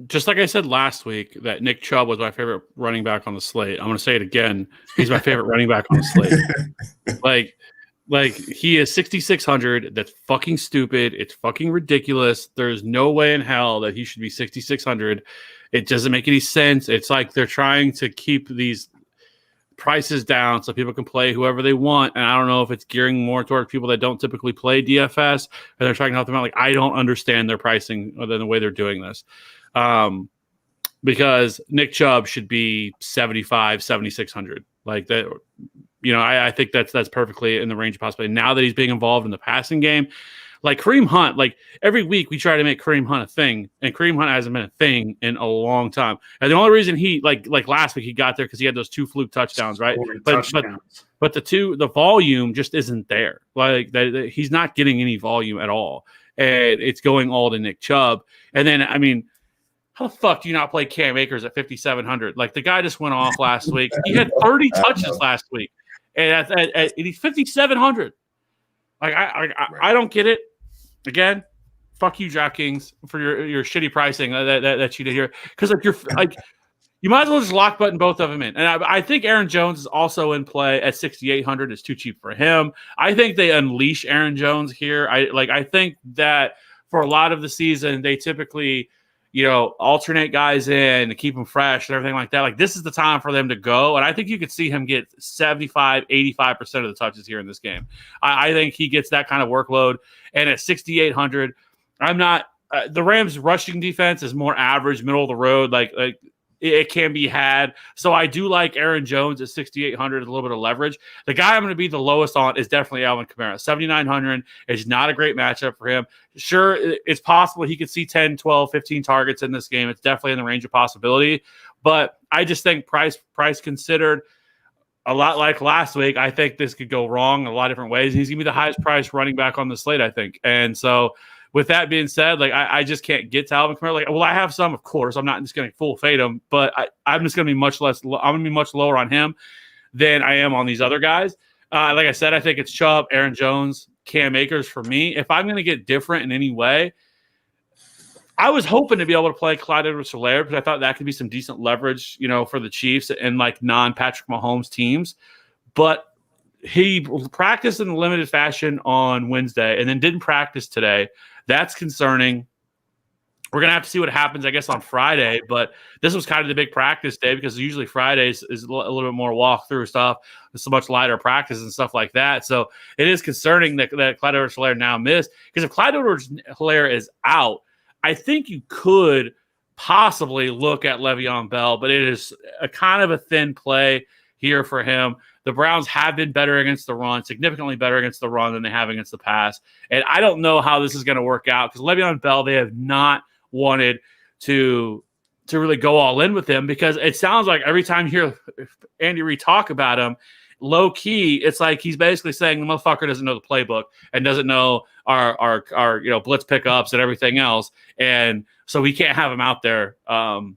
Just like I said last week, that Nick Chubb was my favorite running back on the slate. I'm going to say it again. He's my favorite running back on the slate. Like, he is 6,600. That's fucking stupid. It's fucking ridiculous. There's no way in hell that he should be 6,600. It doesn't make any sense. It's like they're trying to keep these prices down so people can play whoever they want. And I don't know if it's gearing more toward people that don't typically play DFS, and they're trying to help them out. Like, I don't understand their pricing other than the way they're doing this. Because Nick Chubb should be 7,600. Like that. I think that's perfectly in the range of possibility. Now that he's being involved in the passing game, like Kareem Hunt, like every week we try to make Kareem Hunt a thing, and Kareem Hunt hasn't been a thing in a long time. And the only reason he like last week he got there because he had those 2 fluke touchdowns, right? But the volume just isn't there. Like he's not getting any volume at all, and it's going all to Nick Chubb. And then how the fuck do you not play Cam Akers at 5,700? Like, the guy just went off last week. He had 30 touches last week. And he's 5,700. Like, I don't get it. Again, fuck you, DraftKings, for your shitty pricing that you did here. Because you might as well just lock button both of them in. And I think Aaron Jones is also in play at 6,800. It's too cheap for him. I think they unleash Aaron Jones here. I think that for a lot of the season they typically alternate guys in to keep them fresh and everything like that. Like, this is the time for them to go. And I think you could see him get 75, 85% of the touches here in this game. I think he gets that kind of workload. And at 6,800, I'm not the Rams rushing defense is more average, middle of the road. Like it can be had. So I do like Aaron Jones at 6,800, a little bit of leverage. The guy I'm going to be the lowest on is definitely Alvin Kamara. 7,900 is not a great matchup for him. Sure, it's possible he could see 10, 12, 15 targets in this game. It's definitely in the range of possibility. But I just think price considered, a lot like last week, I think this could go wrong in a lot of different ways. He's going to be the highest priced running back on the slate, I think. And so with that being said, like I just can't get to Alvin Kamara. Like, well, I have some, of course. I'm not just going to full fade him, but I'm just going to be much less. I'm going to be much lower on him than I am on these other guys. Like I said, I think it's Chubb, Aaron Jones, Cam Akers for me. If I'm going to get different in any way, I was hoping to be able to play Clyde Edwards-Helaire because I thought that could be some decent leverage, for the Chiefs and like non-Patrick Mahomes teams. But he practiced in a limited fashion on Wednesday and then didn't practice today. That's concerning. We're going to have to see what happens, I guess, on Friday. But this was kind of the big practice day because usually Fridays is a little bit more walkthrough stuff. It's so much lighter practice and stuff like that. So it is concerning that Clyde Edwards-Helaire now missed. Because if Clyde Edwards-Helaire is out, I think you could possibly look at Le'Veon Bell. But it is a kind of a thin play here for him. The Browns have been better against the run, significantly better against the run than they have against the pass. And I don't know how this is going to work out because Le'Veon Bell, they have not wanted to really go all in with him because it sounds like every time you hear Andy Reid talk about him, low key, it's like he's basically saying the motherfucker doesn't know the playbook and doesn't know our blitz pickups and everything else, and so we can't have him out there. And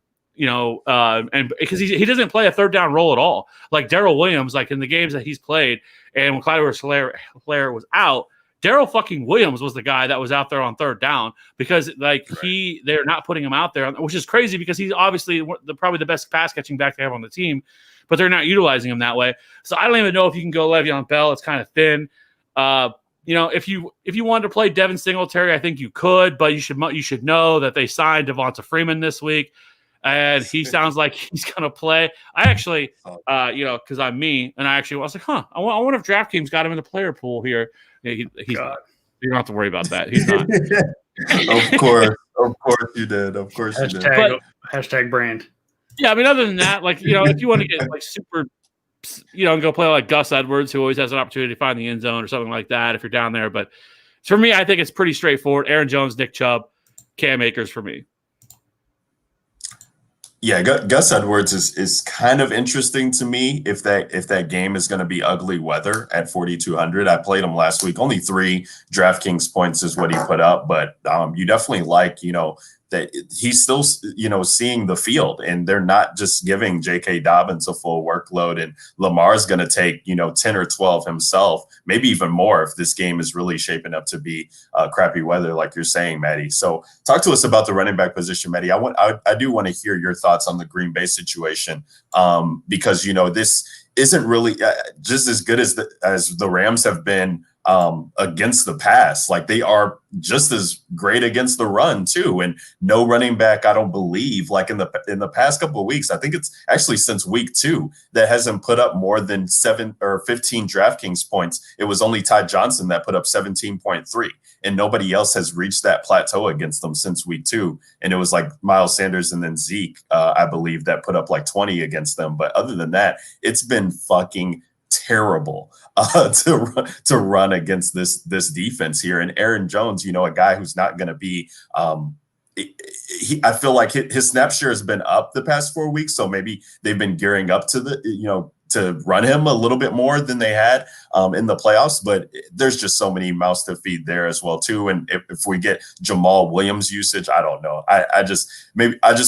because he doesn't play a third down role at all. Like Darrell Williams, like in the games that he's played, and when Clyde Hilaire was out, Darrell fucking Williams was the guy that was out there on third down because they're not putting him out there, which is crazy because he's obviously probably the best pass catching back they have on the team, but they're not utilizing him that way. So I don't even know if you can go Le'Veon Bell. It's kind of thin. If you wanted to play Devin Singletary, I think you could, but you should know that they signed Devonta Freeman this week, and he sounds like he's gonna play. I actually, because I'm me, and I was like, I wonder if DraftKings got him in the player pool here. He's not. You don't have to worry about that. He's not. Of course you did. Of course you did. But, hashtag brand. Yeah, I mean, other than that, if you want to get super, and go play like Gus Edwards, who always has an opportunity to find the end zone or something like that, if you're down there. But for me, I think it's pretty straightforward. Aaron Jones, Nick Chubb, Cam Akers for me. Yeah, Gus Edwards is kind of interesting to me if that game is going to be ugly weather at 4,200. I played him last week. Only 3 DraftKings points is what he put up, but you definitely like, that he's still, seeing the field, and they're not just giving J.K. Dobbins a full workload, and Lamar's going to take, 10 or 12 himself, maybe even more if this game is really shaping up to be crappy weather, like you're saying, Matty. So talk to us about the running back position, Matty. I do want to hear your thoughts on the Green Bay situation, because, this isn't really just as good as the Rams have been against the pass. Like, they are just as great against the run too, and no running back, I don't believe, like in the past couple of weeks, I think it's actually since week 2, that hasn't put up more than 7 or 15 DraftKings points. It was only Ty Johnson that put up 17.3, and nobody else has reached that plateau against them since week 2. And it was like Miles Sanders and then Zeke, I believe, that put up like 20 against them. But other than that, it's been fucking terrible to run against this defense here. And Aaron Jones, a guy who's not going to be I feel like his snap share has been up the past 4 weeks, so maybe they've been gearing up to to run him a little bit more than they had in the playoffs. But there's just so many mouths to feed there as well too. And if we get Jamal Williams usage, I don't know. I just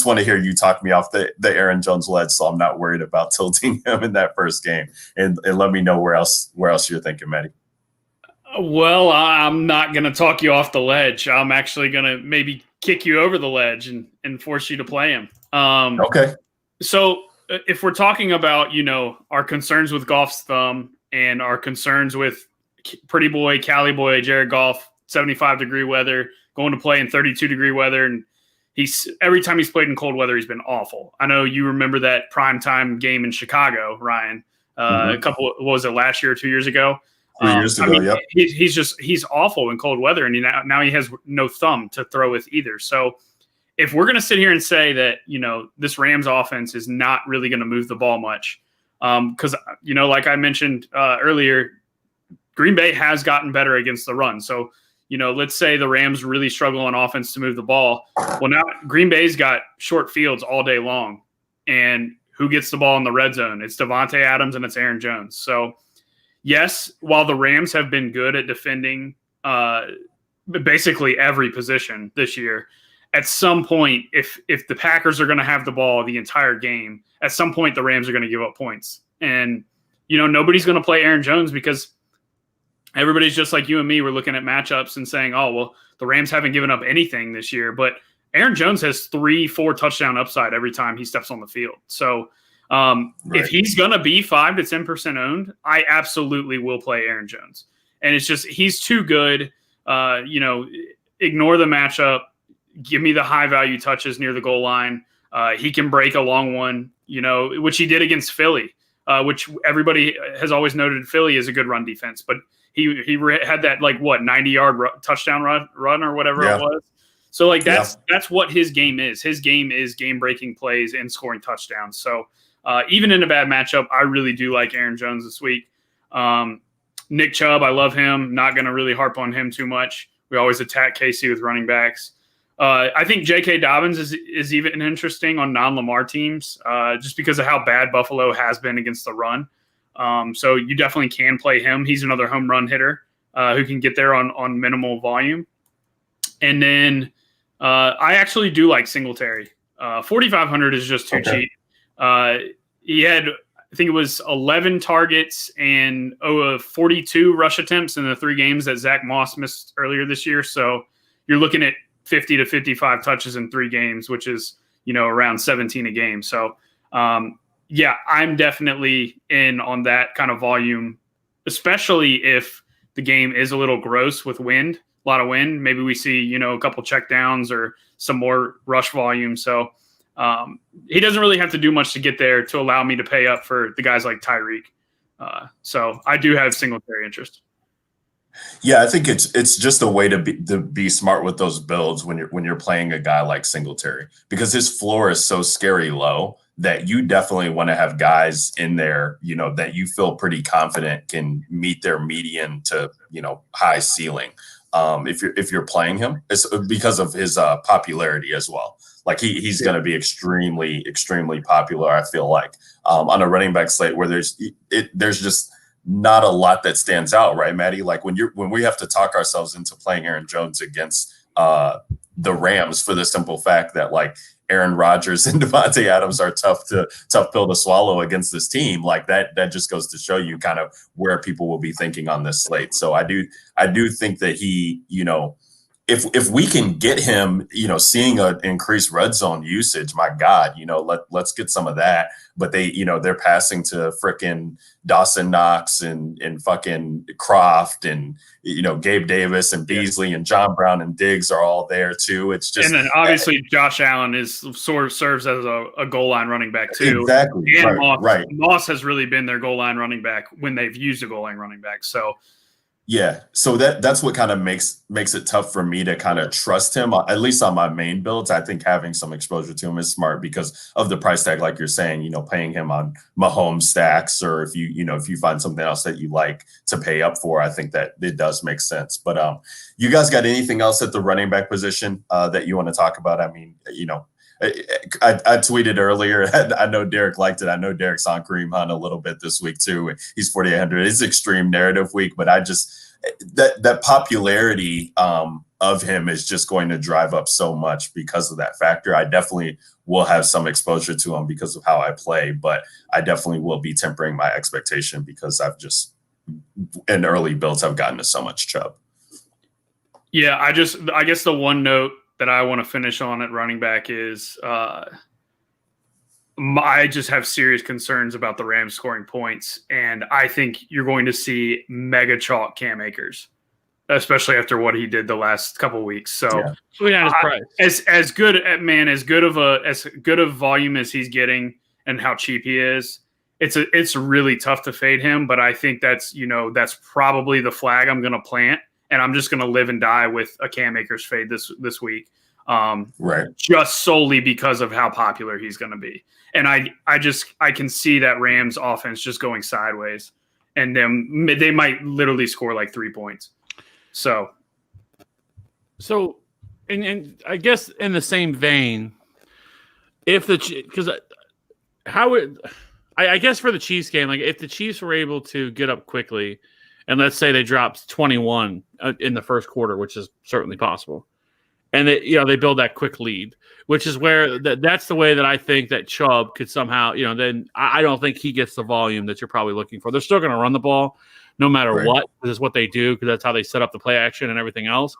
want to hear you talk me off the Aaron Jones ledge, so I'm not worried about tilting him in that first game. And let me know where else you're thinking, Matty. Well, I'm not going to talk you off the ledge. I'm actually going to maybe kick you over the ledge and force you to play him. Okay. So if we're talking about, our concerns with Goff's thumb and our concerns with pretty boy, Cali boy, Jared Goff, 75-degree weather, going to play in 32-degree weather. And every time he's played in cold weather, he's been awful. I know you remember that primetime game in Chicago, Ryan, what was it, last year or 2 years ago? 3 years ago, yep. He's awful in cold weather, and now he has no thumb to throw with either. So if we're going to sit here and say that, this Rams offense is not really going to move the ball much, because, like I mentioned earlier, Green Bay has gotten better against the run. So, let's say the Rams really struggle on offense to move the ball. Well, now Green Bay's got short fields all day long, and who gets the ball in the red zone? It's Devontae Adams and it's Aaron Jones. So, yes, while the Rams have been good at defending basically every position this year, at some point, if the Packers are going to have the ball the entire game, at some point the Rams are going to give up points. And, nobody's going to play Aaron Jones because everybody's just like you and me. We're looking at matchups and saying, oh, well, the Rams haven't given up anything this year. But Aaron Jones has 3-4 touchdown upside every time he steps on the field. So if he's going to be 5 to 10% owned, I absolutely will play Aaron Jones. And it's just, he's too good. Ignore the matchup. Give me the high value touches near the goal line. He can break a long one, which he did against Philly, which everybody has always noted Philly is a good run defense, but he had that 90-yard touchdown run or whatever it was. So that's what his game is. His game is game breaking plays and scoring touchdowns. So even in a bad matchup, I really do like Aaron Jones this week. Nick Chubb, I love him. Not going to really harp on him too much. We always attack KC with running backs. I think J.K. Dobbins is even interesting on non-Lamar teams just because of how bad Buffalo has been against the run. So you definitely can play him. He's another home run hitter who can get there on minimal volume. And then I actually do like Singletary. 4,500 is just too cheap. He had, I think it was 11 targets and 42 rush attempts in the 3 games that Zach Moss missed earlier this year. So you're looking at 50 to 55 touches in 3 games, which is, around 17 a game. So, yeah, I'm definitely in on that kind of volume, especially if the game is a little gross with wind, a lot of wind. Maybe we see, a couple check downs or some more rush volume. So he doesn't really have to do much to get there to allow me to pay up for the guys like Tyreek. So I do have Singletary interest. Yeah, I think it's just a way to be smart with those builds when you're playing a guy like Singletary, because his floor is so scary low that you definitely want to have guys in there, that you feel pretty confident can meet their median to, high ceiling. If you're playing him, it's because of his popularity as well. Like he's going to be extremely, extremely popular. I feel like on a running back slate where there's just not a lot that stands out, right, Matty? Like when we have to talk ourselves into playing Aaron Jones against the Rams for the simple fact that like Aaron Rodgers and Devontae Adams are tough pill to swallow against this team. Like that just goes to show you kind of where people will be thinking on this slate. So I do think that he, if we can get him, seeing an increased red zone usage, my God, let's get some of that. But they're passing to frickin' Dawson Knox and fucking Croft and, Gabe Davis and Beasley and John Brown and Diggs are all there too. It's just, and then obviously Josh Allen serves as a goal line running back too. Exactly. And right. Moss has really been their goal line running back when they've used a goal line running back. So, yeah, so that's what kind of makes it tough for me to kind of trust him, at least on my main builds. I think having some exposure to him is smart because of the price tag, like you're saying, paying him on Mahomes stacks, or if you find something else that you like to pay up for, I think that it does make sense. But you guys got anything else at the running back position that you want to talk about? I mean, I tweeted earlier, I know Derek liked it. I know Derek's on Kareem Hunt a little bit this week too. He's 4,800. It's extreme narrative week, but I just that popularity of him is just going to drive up so much because of that factor. I definitely will have some exposure to him because of how I play, but I definitely will be tempering my expectation because I've just in early builds I've gotten to so much Chubb. Yeah, I guess the one note that I want to finish on at running back is I just have serious concerns about the Rams scoring points, and I think you're going to see mega chalk Cam Akers, especially after what he did the last couple of weeks. So as good of volume as he's getting and how cheap he is, it's really tough to fade him. But I think that's probably the flag I'm going to plant. And I'm just going to live and die with a Cam Akers fade this week, right? Just solely because of how popular he's going to be. And I can see that Rams offense just going sideways, and then they might literally score like 3 points. So, and I guess in the same vein, I guess for the Chiefs game, like if the Chiefs were able to get up quickly. And let's say they dropped 21 in the first quarter, which is certainly possible. And they build that quick lead, which is where that's the way that I think that Chubb could somehow, then I don't think he gets the volume that you're probably looking for. They're still going to run the ball no matter what. This is what they do because that's how they set up the play action and everything else.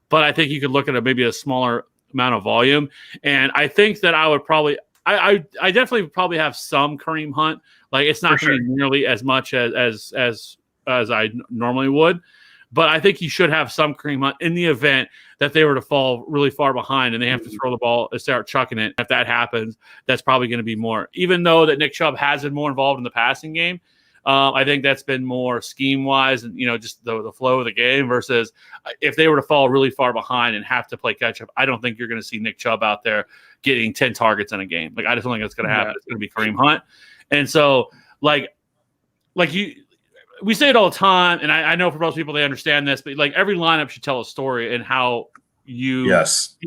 But I think you could look at maybe a smaller amount of volume. And I think that I would probably I definitely probably have some Kareem Hunt. Like it's not going to be nearly as much as I normally would, but I think you should have some Kareem Hunt in the event that they were to fall really far behind and they have to throw the ball and start chucking it. If that happens, that's probably going to be more. Even though that Nick Chubb has been more involved in the passing game, I think that's been more scheme-wise and just the flow of the game versus if they were to fall really far behind and have to play catch-up, I don't think you're going to see Nick Chubb out there getting 10 targets in a game. Like I just don't think that's going to happen. It's going to be Kareem Hunt. And so we say it all the time, and I know for most people they understand this, but like every lineup should tell a story and how you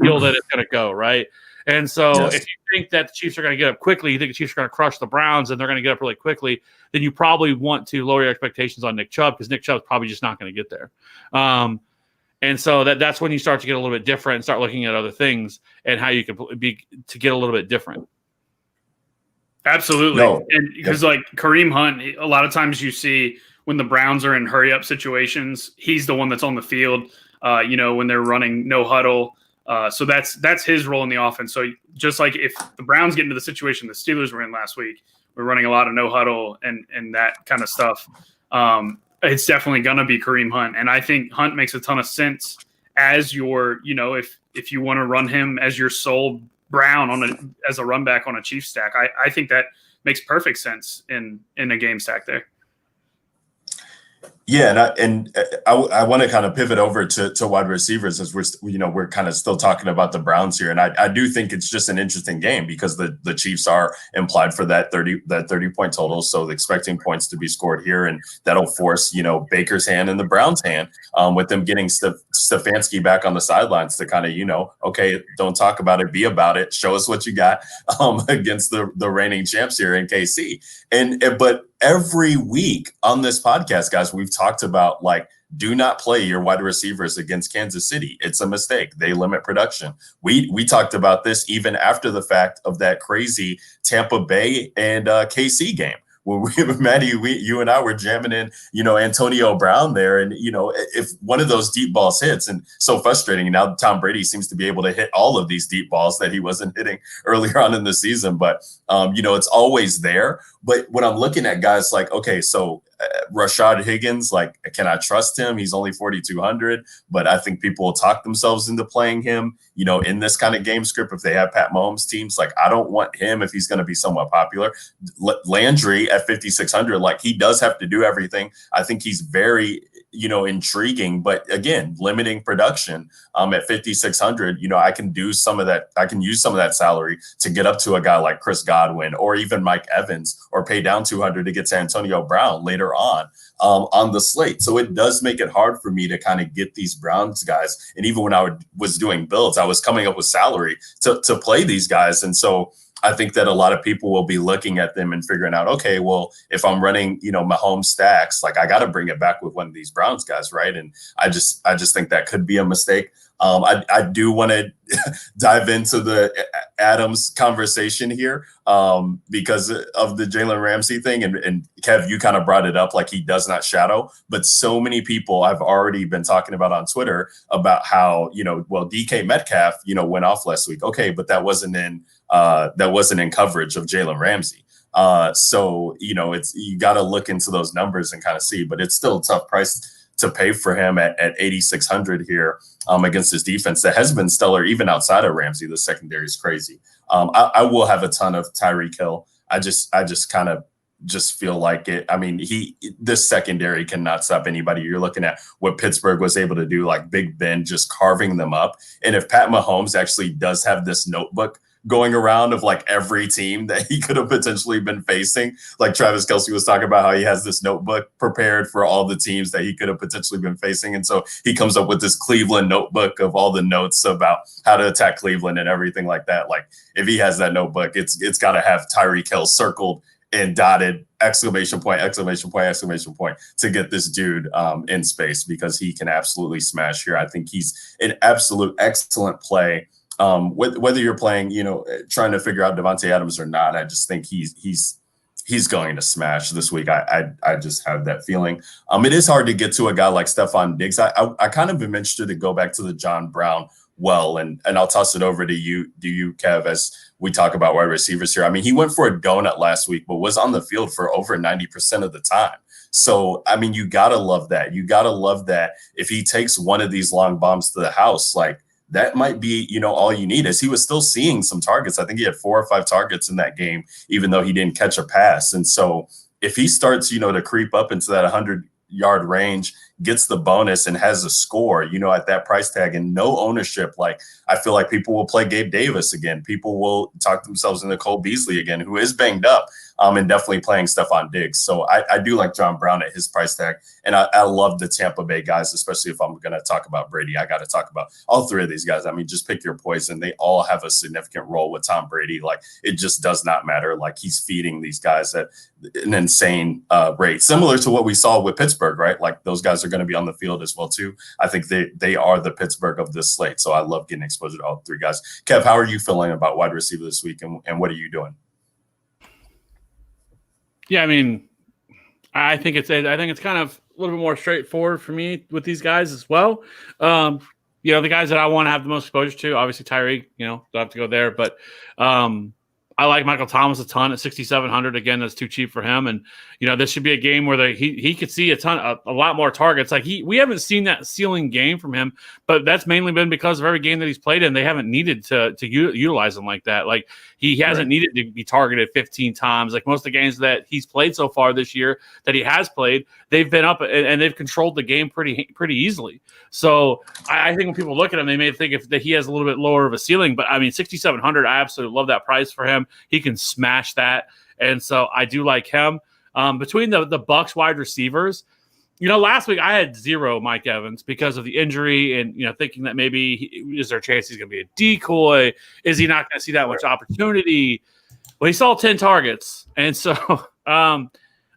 feel that it's going to go, right? And so Yes. if you think that the Chiefs are going to get up quickly, you think the Chiefs are going to crush the Browns and they're going to get up really quickly, then you probably want to lower your expectations on Nick Chubb, because Nick Chubb's probably just not going to get there. And so that's when you start to get a little bit different and start looking at other things and how you can be to get a little bit different. Absolutely. No. And because like Kareem Hunt, a lot of times you see when the Browns are in hurry up situations, he's the one that's on the field, when they're running no huddle. So that's his role in the offense. So just like if the Browns get into the situation the Steelers were in last week, we're running a lot of no huddle and that kind of stuff. It's definitely going to be Kareem Hunt. And I think Hunt makes a ton of sense as your, if you want to run him as your sole Brown as a run back on a Chiefs stack. I think that makes perfect sense in a game stack there. Yeah, and I want to kind of pivot over to wide receivers as we're kind of still talking about the Browns here, and I do think it's just an interesting game because the Chiefs are implied for that 30 point total, so expecting points to be scored here, and that'll force Baker's hand and the Browns' hand with them getting Stefanski back on the sidelines to kind of okay, don't talk about it, be about it, show us what you got against the reigning champs here in KC, but every week on this podcast, guys, we've talked about do not play your wide receivers against Kansas City. It's a mistake. They limit production. We talked about this even after the fact of that crazy Tampa Bay and KC game. When Matty, you and I were jamming in, Antonio Brown there. And, if one of those deep balls hits, and so frustrating, now Tom Brady seems to be able to hit all of these deep balls that he wasn't hitting earlier on in the season. But, it's always there. But when I'm looking at guys okay, so Rashad Higgins, can I trust him? He's only 4,200, but I think people will talk themselves into playing him, in this kind of game script. If they have Pat Mahomes teams, I don't want him if he's going to be somewhat popular. Landry at 5,600, he does have to do everything. I think he's very, intriguing, but again, limiting production at 5,600, I can do some of that. I can use some of that salary to get up to a guy like Chris Godwin or even Mike Evans, or pay down 200 to get to Antonio Brown later on the slate. So it does make it hard for me to kind of get these Browns guys. And even when I was doing builds, I was coming up with salary to play these guys. And so I think that a lot of people will be looking at them and figuring out, okay, well, if I'm running, Mahomes stacks, I got to bring it back with one of these Browns guys, right? And I just think that could be a mistake. I do want to dive into the Adams conversation here because of the Jalen Ramsey thing. And Kev, you kind of brought it up, he does not shadow. But so many people I've already been talking about on Twitter about how, DK Metcalf, went off last week. Okay, but that wasn't in coverage of Jalen Ramsey. So, it's you got to look into those numbers and kind of see, but it's still a tough price to pay for him at 8,600 here against his defense that has been stellar even outside of Ramsey. The secondary is crazy. I will have a ton of Tyreek Hill. I just kind of feel like it. I mean, this secondary cannot stop anybody. You're looking at what Pittsburgh was able to do, Big Ben just carving them up. And if Pat Mahomes actually does have this notebook going around of every team that he could have potentially been facing, Travis Kelce was talking about how he has this notebook prepared for all the teams that he could have potentially been facing. And so he comes up with this Cleveland notebook of all the notes about how to attack Cleveland and everything like that. If he has that notebook, it's got to have Tyreek Hill circled and dotted exclamation point to get this dude in space, because he can absolutely smash here. I think he's an absolute excellent play. Whether you're playing, trying to figure out Devontae Adams or not, I just think he's going to smash this week. I just have that feeling. It is hard to get to a guy like Stephon Diggs. I kind of am interested to go back to the John Brown and I'll toss it over to you, Kev, as we talk about wide receivers here. I mean, he went for a donut last week, but was on the field for over 90% of the time. So, I mean, you got to love that. You got to love that if he takes one of these long bombs to the house, that might be, all you need. As he was still seeing some targets. I think he had 4 or 5 targets in that game, even though he didn't catch a pass. And so if he starts, to creep up into that 100-yard range, gets the bonus and has a score, at that price tag and no ownership. Like, I feel like people will play Gabe Davis again. People will talk themselves into Cole Beasley again, who is banged up, and definitely playing Stephon Diggs. So I do like John Brown at his price tag. And I love the Tampa Bay guys, especially if I'm going to talk about Brady. I got to talk about all three of these guys. I mean, just pick your poison. They all have a significant role with Tom Brady. Like, it just does not matter. Like, he's feeding these guys at an insane rate, similar to what we saw with Pittsburgh, right? Like, those guys are going to be on the field as well, too. I think they are the Pittsburgh of this slate. So I love getting exposure to all three guys. Kev, how are you feeling about wide receiver this week, and what are you doing? Yeah, I mean, I think it's kind of a little bit more straightforward for me with these guys as well. The guys that I want to have the most exposure to, obviously Tyreek, don't have to go there, but I like Michael Thomas a ton at 6,700. Again, that's too cheap for him. And, this should be a game where he could see a lot more targets. Like, we haven't seen that ceiling game from him, but that's mainly been because of every game that he's played in. They haven't needed to utilize him like that. Like, he hasn't needed to be targeted 15 times. Like, most of the games that he's played so far this year that he has played, they've been up and they've controlled the game pretty easily. So I think when people look at him, they may think that he has a little bit lower of a ceiling, but I mean, 6,700, I absolutely love that price for him. He can smash that. And so I do like him. Between the Bucs wide receivers, last week I had 0 Mike Evans because of the injury and, thinking that maybe is there a chance he's going to be a decoy? Is he not going to see that much opportunity? Well, he saw 10 targets. And so I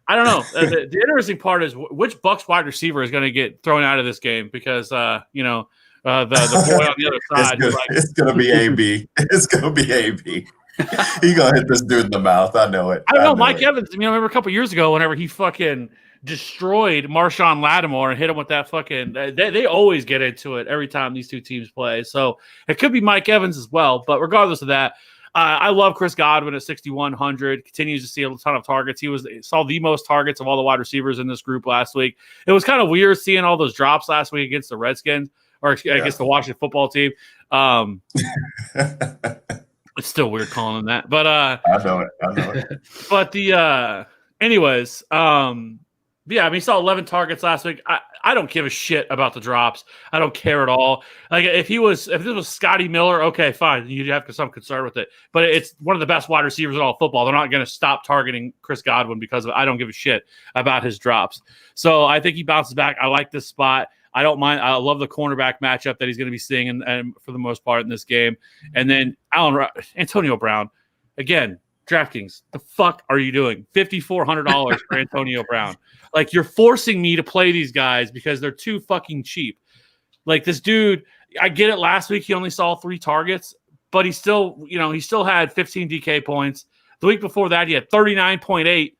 don't know. The interesting part is which Bucs wide receiver is going to get thrown out of this game because, the boy on the other side. It's going to be AB. It's going to be AB. He's going to hit this dude in the mouth. I know it. I don't know. Mike Evans, I remember a couple years ago whenever he fucking destroyed Marshawn Lattimore and hit him with that fucking – they always get into it every time these two teams play. So it could be Mike Evans as well. But regardless of that, I love Chris Godwin at 6,100. Continues to see a ton of targets. He saw the most targets of all the wide receivers in this group last week. It was kind of weird seeing all those drops last week against the Redskins or against the Washington football team. It's still weird calling them that, but I know it. But anyways, he saw 11 targets last week. I don't give a shit about the drops. I don't care at all. Like, if this was Scotty Miller, okay, fine, you'd have some concern with it. But it's one of the best wide receivers in all football. They're not going to stop targeting Chris Godwin because of it. I don't give a shit about his drops. So I think he bounces back. I like this spot. I don't mind. I love the cornerback matchup that he's going to be seeing, and for the most part in this game. And then Antonio Brown, again, DraftKings. The fuck are you doing? $5,400 for Antonio Brown. Like, you're forcing me to play these guys because they're too fucking cheap. Like, this dude, I get it. Last week he only saw 3 targets, but he still had 15 DK points. The week before that he had 39.8.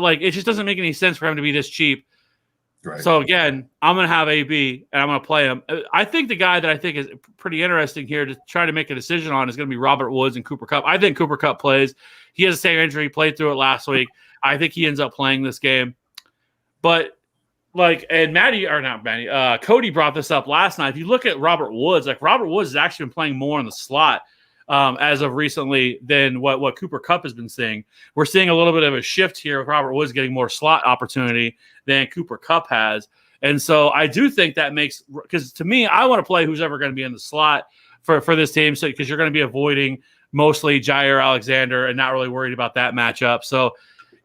Like, it just doesn't make any sense for him to be this cheap. Right. So again, I'm going to have AB and I'm going to play him. I think the guy that I think is pretty interesting here to try to make a decision on is going to be Robert Woods and Cooper Kupp. I think Cooper Kupp plays. He has the same injury. He played through it last week. I think he ends up playing this game. But Cody brought this up last night. If you look at Robert Woods, Robert Woods has actually been playing more in the slot as of recently than what Cooper Kupp has been seeing. We're seeing a little bit of a shift here with Robert Woods getting more slot opportunity than Cooper Kupp has. And so I do think that makes – because to me, I want to play who's ever going to be in the slot for this team because you're going to be avoiding mostly Jair Alexander and not really worried about that matchup. So,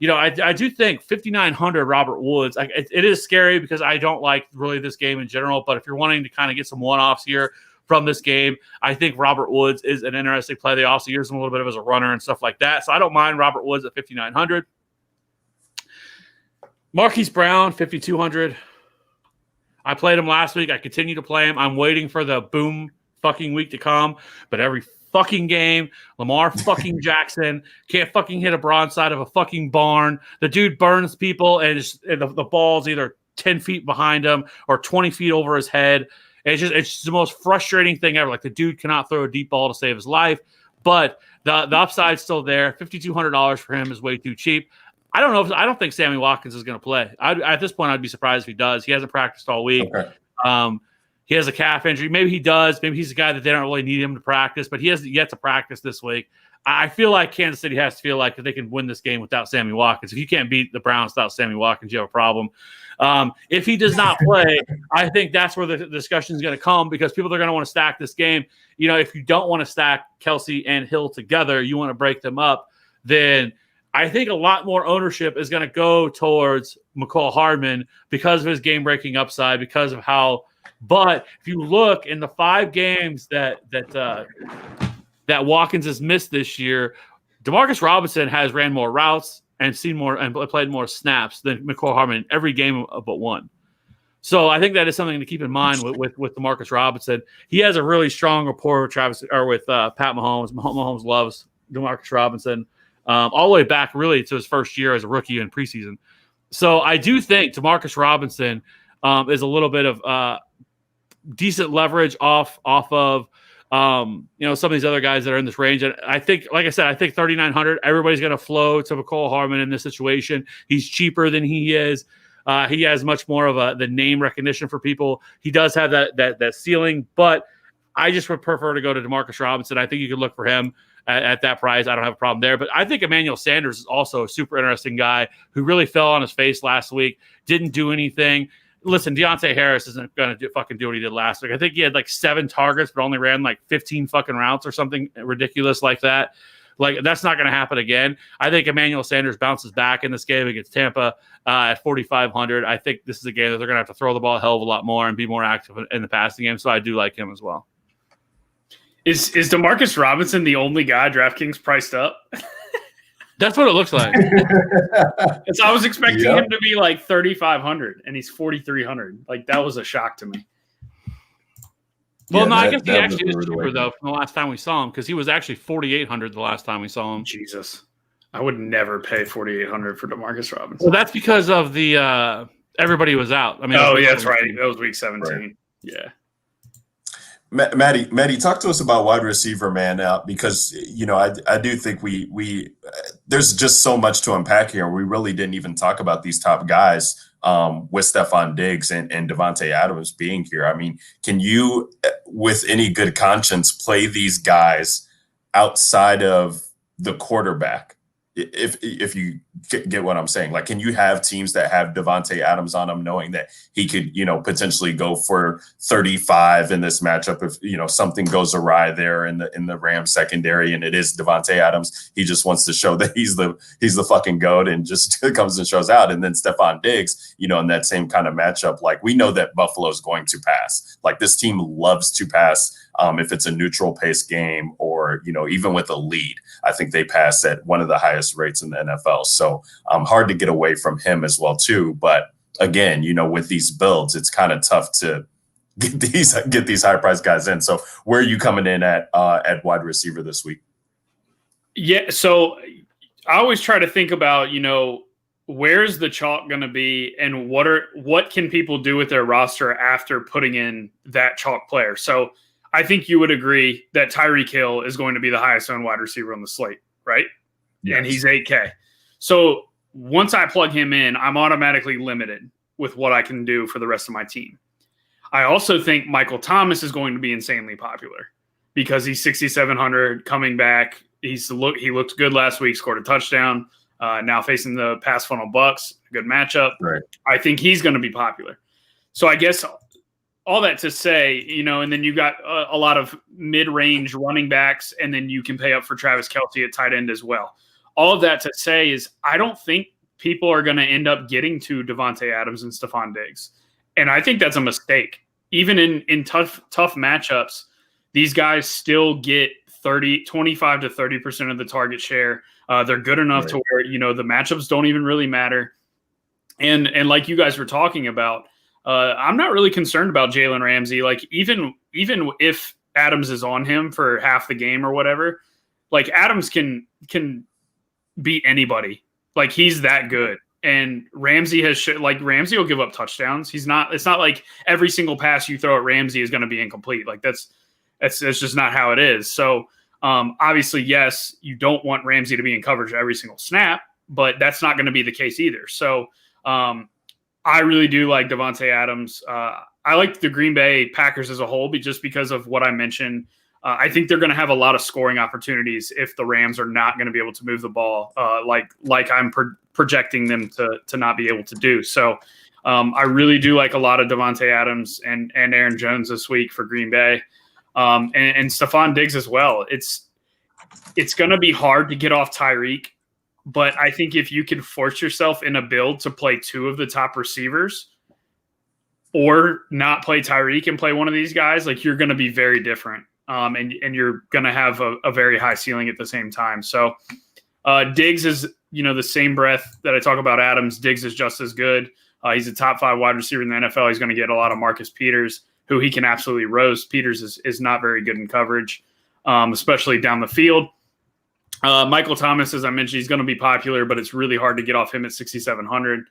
I do think 5,900 Robert Woods, it is scary because I don't like really this game in general. But if you're wanting to kind of get some one-offs here from this game, I think Robert Woods is an interesting play. They also use him a little bit of as a runner and stuff like that. So I don't mind Robert Woods at 5,900. Marquis Brown, 5,200. I played him last week. I continue to play him. I'm waiting for the boom fucking week to come. But every fucking game, Lamar fucking Jackson can't fucking hit a broadside of a fucking barn. The dude burns people, and the ball's either 10 feet behind him or 20 feet over his head. It's just the most frustrating thing ever. Like, the dude cannot throw a deep ball to save his life, but the upside's still there. $5,200 for him is way too cheap. I don't think Sammy Watkins is going to play. At this point, I'd be surprised if he does. He hasn't practiced all week. Okay. He has a calf injury. Maybe he does. Maybe he's a guy that they don't really need him to practice, but he has yet to practice this week. I feel like Kansas City has to feel like that they can win this game without Sammy Watkins. If you can't beat the Browns without Sammy Watkins, you have a problem. If he does not play, I think that's where the discussion is going to come, because people are going to want to stack this game. If you don't want to stack Kelsey and Hill together, you want to break them up, then I think a lot more ownership is going to go towards McCall Hardman because of his game-breaking upside, because of how. But if you look in the 5 games that Watkins has missed this year, Demarcus Robinson has ran more routes and seen more and played more snaps than McCall Hardman in every game but one. So I think that is something to keep in mind with Demarcus Robinson. He has a really strong rapport with Pat Mahomes. Mahomes loves Demarcus Robinson all the way back really to his first year as a rookie in preseason. So I do think Demarcus Robinson is a little bit of decent leverage off of some of these other guys that are in this range. And I think, like I said, I think 3,900, everybody's going to flow to McCall Hardman in this situation. He's cheaper than he is. He has much more of the name recognition for people. He does have that ceiling, but I just would prefer to go to Demarcus Robinson. I think you could look for him at that price. I don't have a problem there. But I think Emmanuel Sanders is also a super interesting guy who really fell on his face last week, didn't do anything. Listen, Deontay Harris isn't going to fucking do what he did last week. I think he had like 7 targets, but only ran like 15 fucking routes or something ridiculous like that. Like, that's not going to happen again. I think Emmanuel Sanders bounces back in this game against Tampa at 4,500. I think this is a game that they're going to have to throw the ball a hell of a lot more and be more active in the passing game. So I do like him as well. Is Demarcus Robinson the only guy DraftKings priced up? That's what it looks like. So I was expecting him to be like 3,500, and he's 4,300. Like, that was a shock to me. Well, I guess he actually is cheaper, though, from the last time we saw him, because he was actually 4,800 the last time we saw him. Jesus. I would never pay 4,800 for Demarcus Robinson. Well, that's because of the everybody was out. I mean, that's right. That was week 17. Right. Yeah. Matty, talk to us about wide receiver, man, because I do think we there's just so much to unpack here. We really didn't even talk about these top guys with Stephon Diggs and Davante Adams being here. I mean, can you, with any good conscience, play these guys outside of the quarterback? If you get what I'm saying, like, can you have teams that have Davante Adams on them, knowing that he could, potentially go for 35 in this matchup if something goes awry there in the Rams secondary, and it is Davante Adams. He just wants to show that he's the fucking GOAT and just comes and shows out. And then Stephon Diggs, in that same kind of matchup, like, we know that Buffalo is going to pass. Like, this team loves to pass. If it's a neutral pace game or, even with a lead, I think they pass at one of the highest rates in the NFL. So hard to get away from him as well, too. But again, with these builds, it's kind of tough to get these high price guys in. So where are you coming in at wide receiver this week? Yeah. So I always try to think about, where's the chalk going to be and what can people do with their roster after putting in that chalk player? So I think you would agree that Tyreek Hill is going to be the highest owned wide receiver on the slate, right? Yes. And he's 8K. So once I plug him in, I'm automatically limited with what I can do for the rest of my team. I also think Michael Thomas is going to be insanely popular because he's 6,700 coming back. He looked good last week, scored a touchdown. Now facing the pass funnel Bucks, a good matchup. Right. I think he's going to be popular. So I guess all that to say, and then you got a lot of mid-range running backs, and then you can pay up for Travis Kelce at tight end as well. All of that to say is I don't think people are going to end up getting to Davante Adams and Stephon Diggs. And I think that's a mistake. Even in tough matchups, these guys still get 25 to 30% of the target share. They're good enough to where, the matchups don't even really matter. And like you guys were talking about, I'm not really concerned about Jalen Ramsey. Like, even if Adams is on him for half the game or whatever, like, Adams can beat anybody. Like, he's that good. And Ramsey Ramsey will give up touchdowns. It's not like every single pass you throw at Ramsey is going to be incomplete. Like, that's just not how it is. So obviously, yes, you don't want Ramsey to be in coverage every single snap, but that's not going to be the case either. So I really do like Davante Adams. I like the Green Bay Packers as a whole, just because of what I mentioned I think they're going to have a lot of scoring opportunities if the Rams are not going to be able to move the ball like I'm projecting them to not be able to do. So I really do like a lot of Davante Adams and Aaron Jones this week for Green Bay, and Stephon Diggs as well. It's going to be hard to get off Tyreek, but I think if you can force yourself in a build to play two of the top receivers or not play Tyreek and play one of these guys, like you're going to be very different. And you're going to have a very high ceiling at the same time. So Diggs is, the same breath that I talk about Adams. Diggs is just as good. He's a top 5 wide receiver in the NFL. He's going to get a lot of Marcus Peters, who he can absolutely roast. Peters is not very good in coverage, especially down the field. Michael Thomas, as I mentioned, he's going to be popular, but it's really hard to get off him at 6,700.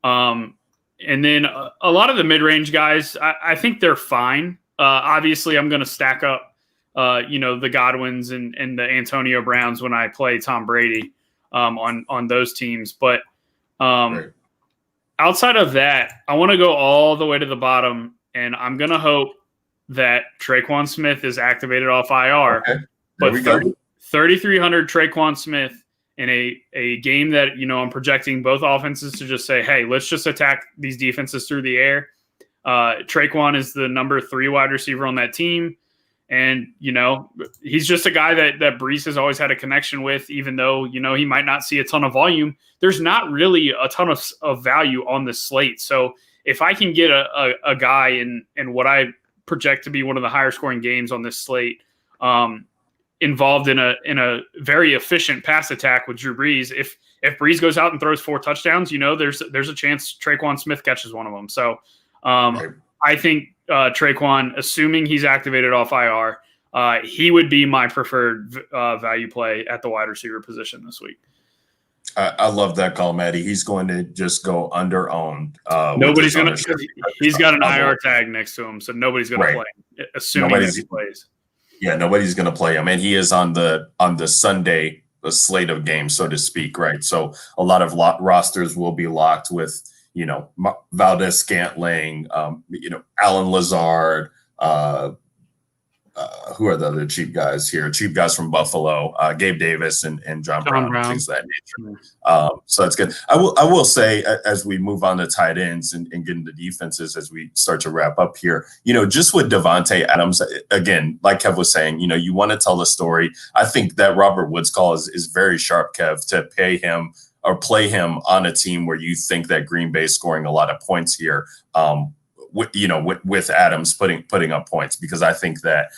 And then a lot of the mid-range guys, I think they're fine. Obviously, I'm going to stack up the Godwins and the Antonio Browns when I play Tom Brady on those teams. But Right. outside of that, I want to go all the way to the bottom, and I'm going to hope that Traquan Smith is activated off IR. Okay. There But we go. 3,300 Traquan Smith in a game that, I'm projecting both offenses to just say, hey, let's just attack these defenses through the air. Traquan is the number 3 wide receiver on that team. And, he's just a guy that Brees has always had a connection with, even though, he might not see a ton of volume. There's not really a ton of value on the slate. So if I can get a guy in what I project to be one of the higher scoring games on this slate, involved in a very efficient pass attack with Drew Brees, if Brees goes out and throws 4 touchdowns, there's a chance Traquan Smith catches one of them. So I think Traquan, assuming he's activated off IR, he would be my preferred value play at the wide receiver position this week. I love that call, Matty. He's going to just go under-owned. Nobody's going to – he's got an IR tag next to him, so nobody's going to play, assuming he plays. Yeah, nobody's going to play him. And he is on the Sunday slate of games, so to speak, right? So a lot of rosters will be locked with – Valdez-Scantling, Alan Lazard, who are the other cheap guys here? Cheap guys from Buffalo, Gabe Davis and John Brown, things of that nature. So that's good. I will say, as we move on to tight ends and get into defenses as we start to wrap up here, just with Davante Adams, again, like Kev was saying, you want to tell the story. I think that Robert Woods call is very sharp, Kev, to pay him or play him on a team where you think that Green Bay is scoring a lot of points here, with Adams putting up points, because I think that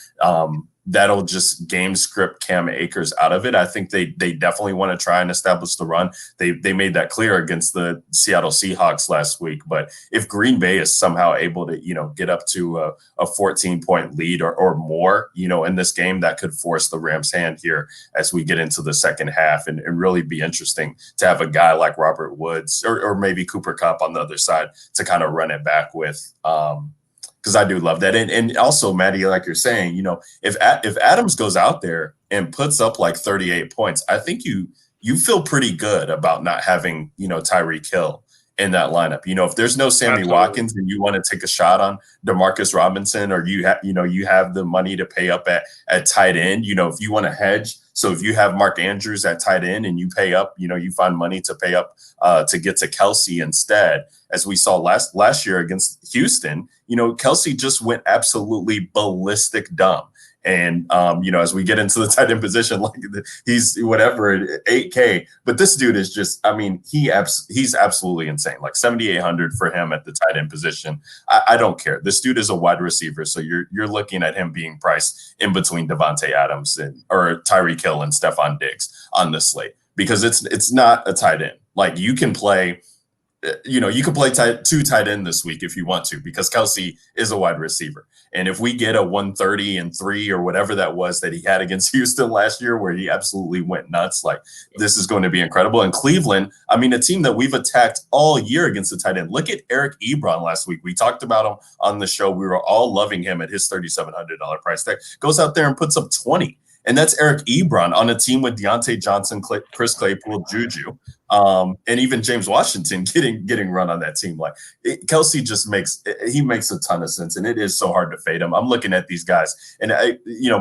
that'll just game script Cam Akers out of it. I think they definitely want to try and establish the run. They made that clear against the Seattle Seahawks last week. But if Green Bay is somehow able to, get up to a 14-point lead or more, in this game, that could force the Rams' hand here as we get into the second half, and really be interesting to have a guy like Robert Woods or maybe Cooper Kupp on the other side to kind of run it back with. Because I do love that. And also, Matty, like you're saying, if Adams goes out there and puts up like 38 points, I think you feel pretty good about not having, Tyreek Hill in that lineup. If there's no Sammy Absolutely. Watkins and you want to take a shot on Demarcus Robinson, or you have the money to pay up at tight end, if you want to hedge. So if you have Mark Andrews at tight end and you pay up, you find money to pay up to get to Kelsey instead, as we saw last year against Houston, Kelsey just went absolutely ballistic dumb. And, as we get into the tight end position, like he's whatever, 8K. But this dude is just, he's absolutely insane. Like 7,800 for him at the tight end position. I don't care. This dude is a wide receiver. So you're looking at him being priced in between Davante Adams or Tyreek Hill and Stephon Diggs on the slate, because it's not a tight end. Like you can play. You can play 2 tight end this week if you want to, because Kelsey is a wide receiver. And if we get a 130 and 3 or whatever that was that he had against Houston last year, where he absolutely went nuts, like this is going to be incredible. And Cleveland, a team that we've attacked all year against the tight end. Look at Eric Ebron last week. We talked about him on the show. We were all loving him at his $3,700 price tag. Goes out there and puts up 20. and that's Eric Ebron on a team with Deontay Johnson, Chris Claypool, Juju, and even James Washington getting run on that team. Like Kelce just makes a ton of sense, and it is so hard to fade him. I'm looking at these guys, and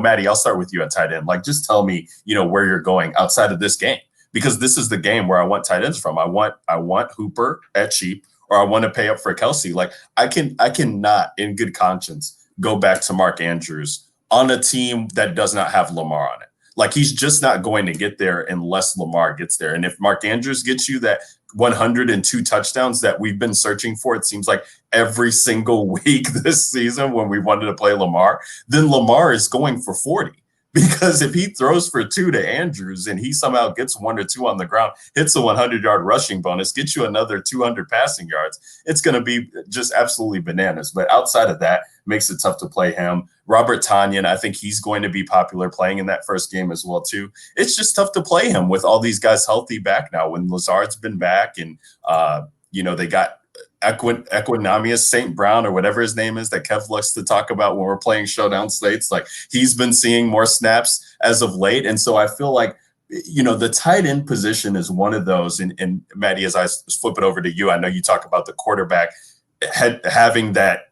Matty, I'll start with you at tight end. Like, just tell me, where you're going outside of this game, because this is the game where I want tight ends from. I want Hooper at cheap, or I want to pay up for Kelce. Like I cannot in good conscience go back to Mark Andrews on a team that does not have Lamar on it. Like, he's just not going to get there unless Lamar gets there. And if Mark Andrews gets you that 102 touchdowns that we've been searching for, it seems like every single week this season when we wanted to play Lamar, then Lamar is going for 40. Because if he throws for 2 to Andrews and he somehow gets 1 or 2 on the ground, hits a 100-yard rushing bonus, gets you another 200 passing yards, it's going to be just absolutely bananas. But outside of that, makes it tough to play him. Robert Tonyan, I think he's going to be popular playing in that first game as well, too. It's just tough to play him with all these guys healthy back now when Lazard's been back and, they got Equinamius St. Brown or whatever his name is that Kev likes to talk about when we're playing showdown slates. Like, he's been seeing more snaps as of late. And so I feel like, the tight end position is one of those. And Matty, as I flip it over to you, I know you talk about the quarterback having that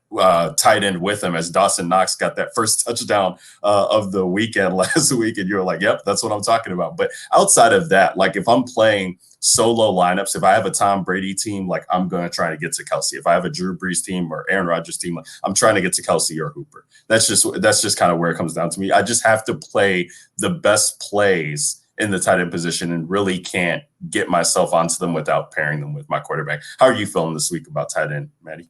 tight end with him, as Dawson Knox got that first touchdown of the weekend last week. And you're like, yep, that's what I'm talking about. But outside of that, like if I'm playing solo lineups, if I have a Tom Brady team, like I'm going to try to get to Kelce. If I have a Drew Brees team or Aaron Rodgers team, like, I'm trying to get to Kelce or Hooper. That's just kind of where it comes down to me. I just have to play the best plays in the tight end position and really can't get myself onto them without pairing them with my quarterback. How are you feeling this week about tight end, Matty?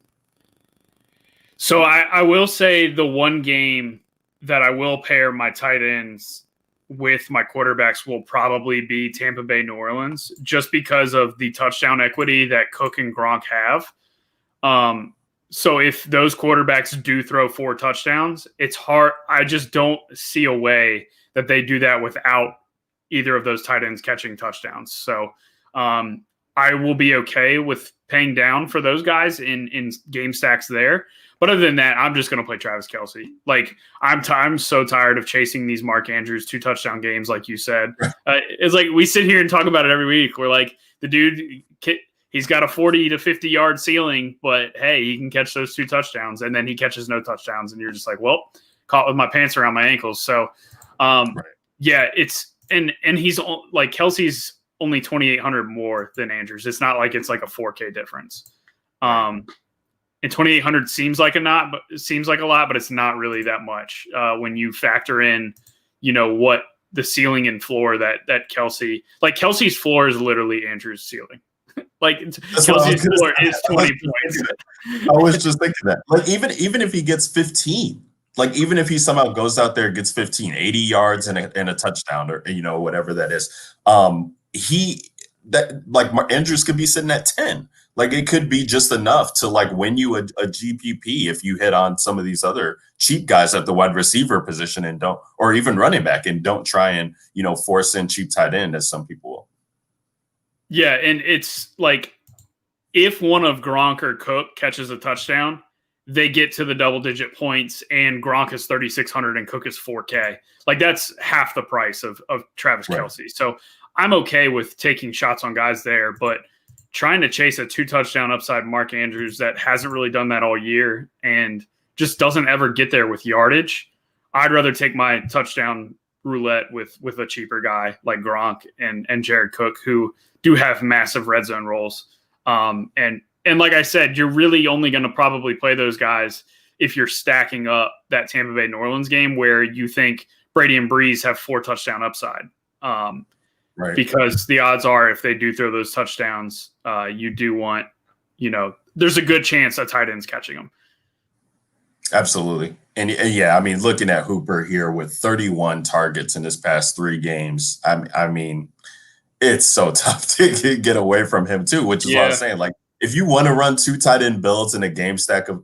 So I will say the one game that I will pair my tight ends with my quarterbacks will probably be Tampa Bay, New Orleans, just because of the touchdown equity that Cook and Gronk have. So if those quarterbacks do throw 4 touchdowns, it's hard. I just don't see a way that they do that without either of those tight ends catching touchdowns. So I will be okay with paying down for those guys in game stacks there. But other than that, I'm just going to play Travis Kelce. Like, I'm so tired of chasing these Mark Andrews 2 touchdown games, like you said. It's like we sit here and talk about it every week. We're like, the dude, he's got a 40 to 50-yard ceiling, but, hey, he can catch those 2 touchdowns, and then he catches no touchdowns. And you're just like, well, caught with my pants around my ankles. So, yeah, it's – and he's – like, Kelce's only 2,800 more than Andrews. It's not like it's like a 4K difference. And 2,800 seems like a lot, but it's not really that much when you factor in, what the ceiling and floor that Kelce, like Kelce's floor is literally Andrew's ceiling. Like Kelce's floor is 20 points. I was just thinking that. Like even if he gets 15, like even if he somehow goes out there and gets 15, 80 yards and a touchdown or whatever that is, Andrews could be sitting at 10. Like it could be just enough to like win you a GPP if you hit on some of these other cheap guys at the wide receiver position and don't, or even running back, and don't try and, force in cheap tight end as some people will. Yeah. And it's like, if one of Gronk or Cook catches a touchdown, they get to the double-digit points, and Gronk is 3,600 and Cook is 4K. Like that's half the price of Travis Kelce. So I'm okay with taking shots on guys there, but trying to chase a 2-touchdown upside Mark Andrews that hasn't really done that all year and just doesn't ever get there with yardage, I'd rather take my touchdown roulette with a cheaper guy like Gronk and Jared Cook, who do have massive red zone roles. And like I said, you're really only going to probably play those guys if you're stacking up that Tampa Bay New Orleans game where you think Brady and Brees have 4 touchdown upside. Right. Because the odds are, if they do throw those touchdowns, you do want, there's a good chance a tight end's catching them. Absolutely. And yeah, I mean, looking at Hooper here with 31 targets in his past 3 games, I mean, it's so tough to get away from him too, which is what I'm saying. Like, if you want to run 2 tight end builds in a game stack of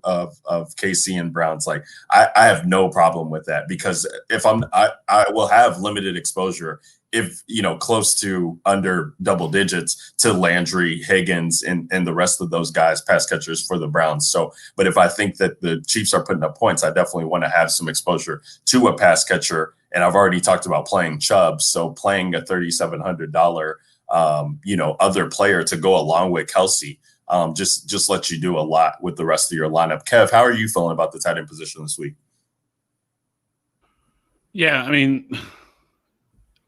KC and Browns, like I have no problem with that, because if I will have limited exposure if, close to under double digits to Landry, Higgins, and the rest of those guys, pass catchers for the Browns. So, but if I think that the Chiefs are putting up points, I definitely want to have some exposure to a pass catcher. And I've already talked about playing Chubb. So playing a $3,700, other player to go along with Kelsey, just let you do a lot with the rest of your lineup. Kev, how are you feeling about the tight end position this week? Yeah, I mean,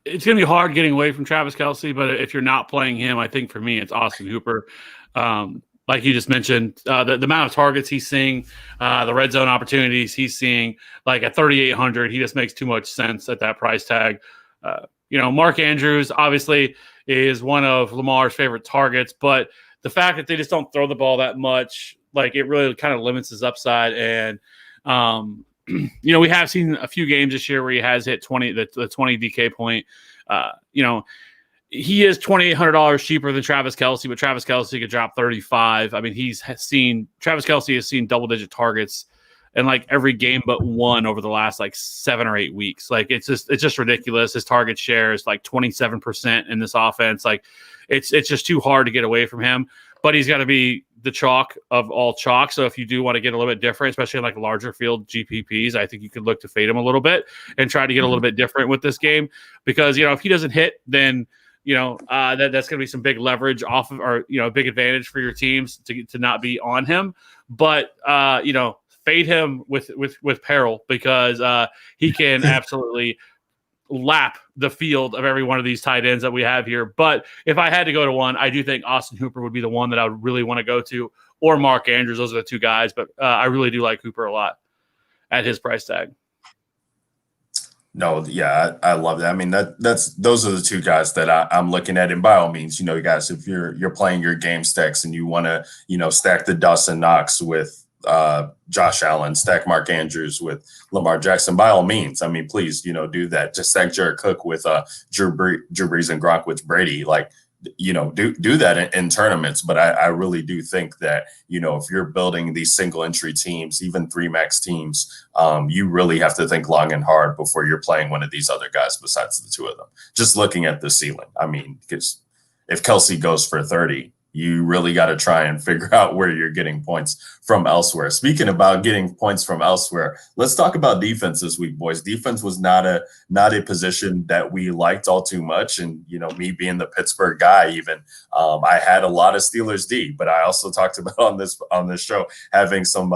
it's going to be hard getting away from Travis Kelce, but if you're not playing him, I think for me, it's Austin Hooper. Like you just mentioned, the amount of targets he's seeing, the red zone opportunities he's seeing, like at 3,800, he just makes too much sense at that price tag. Mark Andrews obviously is one of Lamar's favorite targets, but the fact that they just don't throw the ball that much, like it really kind of limits his upside. And, we have seen a few games this year where he has hit the 20 DK point. He is $2,800 cheaper than Travis Kelce, but Travis Kelce could drop 35. I mean, Travis Kelce has seen double-digit targets in like every game but one over the last like 7 or 8 weeks. Like it's just ridiculous. His target share is like 27% in this offense. Like it's just too hard to get away from him. But he's got to be the chalk of all chalk. So if you do want to get a little bit different, especially in like larger field GPPs, I think you could look to fade him a little bit and try to get a little bit different with this game, because if he doesn't hit, then that's going to be some big leverage off of, or big advantage for your teams to not be on him. But fade him with peril, because he can absolutely lap the field of every one of these tight ends that we have here. But if I had to go to one, I do think Austin Hooper would be the one that I would really want to go to, or Mark Andrews. Those are the two guys, but I really do like Hooper a lot at his price tag. No, yeah, I love that. I mean, those are the two guys that I'm looking at. And by all means, guys, if you're playing your game stacks and you want to, stack the Dawson Knox with Josh Allen, stack Mark Andrews with Lamar Jackson, by all means. I mean, please, do that. Just stack Jared Cook with Drew Brees and Gronk with Brady. Like, do that in tournaments. But I really do think that, if you're building these single entry teams, even 3-max teams, you really have to think long and hard before you're playing one of these other guys besides the two of them. Just looking at the ceiling. I mean, because if Kelsey goes for 30, you really got to try and figure out where you're getting points from elsewhere. Speaking about getting points from elsewhere, let's talk about defense this week, boys. Defense was not a position that we liked all too much. And, me being the Pittsburgh guy, even I had a lot of Steelers D, but I also talked about on this show having some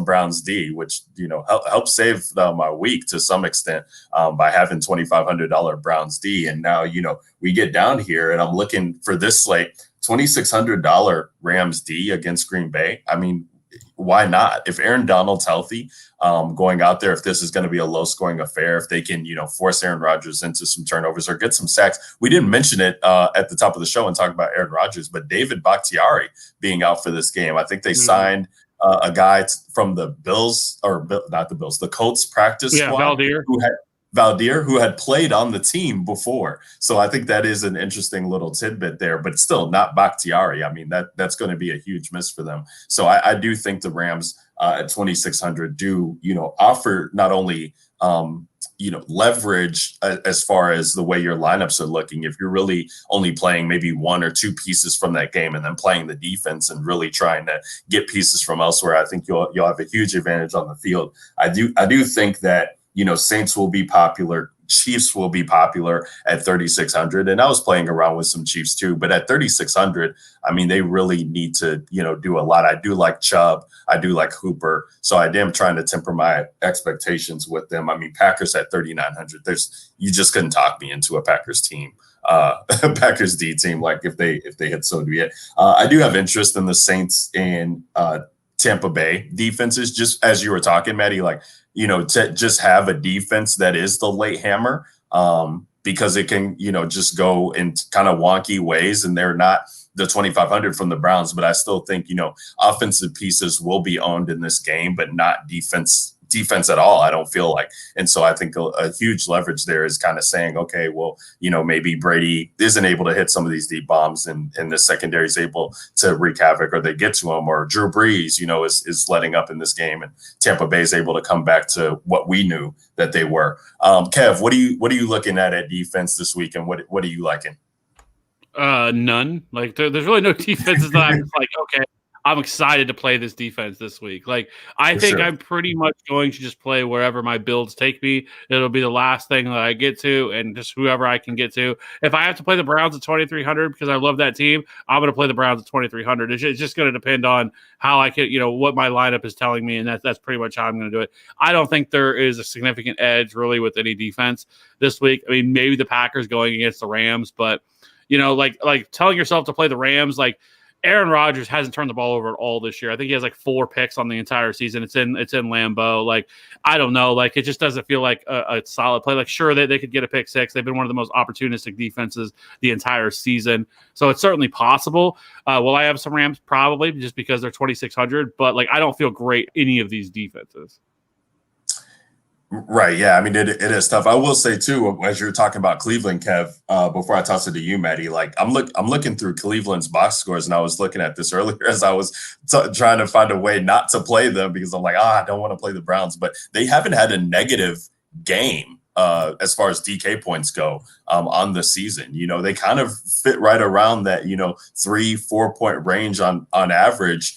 Browns D, which, helped save my week to some extent by having $2,500 Browns D. And now, we get down here and I'm looking for this slate, $2,600 Rams D against Green Bay. I mean, why not? If Aaron Donald's healthy, going out there, if this is going to be a low-scoring affair, if they can, force Aaron Rodgers into some turnovers or get some sacks. We didn't mention it at the top of the show and talk about Aaron Rodgers, but David Bakhtiari being out for this game. I think they signed a guy from the Bills, or not the Bills, the Colts practice squad. Valdir, who had played on the team before. So I think that is an interesting little tidbit there, but still not Bakhtiari. I mean, that's going to be a huge miss for them. So I do think the Rams at 2,600 do, offer not only, leverage as far as the way your lineups are looking. If you're really only playing maybe one or two pieces from that game and then playing the defense and really trying to get pieces from elsewhere, I think you'll have a huge advantage on the field. I do think that, Saints will be popular. Chiefs will be popular at 3,600. And I was playing around with some Chiefs too, but at 3,600, I mean, they really need to, do a lot. I do like Chubb. I do like Hooper. So I am trying to temper my expectations with them. I mean, Packers at 3,900, you just couldn't talk me into a Packers team. Packers D team, like if they hit so be it. I do have interest in the Saints and Tampa Bay defenses, just as you were talking, Matty, like, to just have a defense that is the late hammer, because it can, just go in kind of wonky ways, and they're not the 2,500 from the Browns, but I still think, offensive pieces will be owned in this game, but not defense defense at all, I don't feel like. And so I think a huge leverage there is kind of saying, okay, well, maybe Brady isn't able to hit some of these deep bombs and the secondary is able to wreak havoc, or they get to him, or Drew Brees, is letting up in this game, and Tampa Bay is able to come back to what we knew that they were. Kev, what are you looking at defense this week, and what are you liking? None. Like there's really no defenses that I'm like, okay, I'm excited to play this defense this week. Like, I think I'm pretty much going to just play wherever my builds take me. It'll be the last thing that I get to, and just whoever I can get to. If I have to play the Browns at 2,300 because I love that team, I'm going to play the Browns at 2,300. It's just going to depend on how I can, what my lineup is telling me, and that's pretty much how I'm going to do it. I don't think there is a significant edge really with any defense this week. I mean, maybe the Packers going against the Rams, but like telling yourself to play the Rams, like, Aaron Rodgers hasn't turned the ball over at all this year. I think he has like 4 picks on the entire season. It's in Lambeau. Like, I don't know. Like, it just doesn't feel like a solid play. Like, sure, they could get a pick 6. They've been one of the most opportunistic defenses the entire season. So it's certainly possible. Will I have some Rams? Probably, just because they're 2,600. But, like, I don't feel great any of these defenses. Right. Yeah. I mean, it is tough. I will say too, as you're talking about Cleveland, Kev, before I toss it to you, Matty, like I'm looking through Cleveland's box scores, and I was looking at this earlier as I was trying to find a way not to play them, because I'm like, I don't want to play the Browns, but they haven't had a negative game as far as DK points go on the season. They kind of fit right around that, 3-4 point range on average,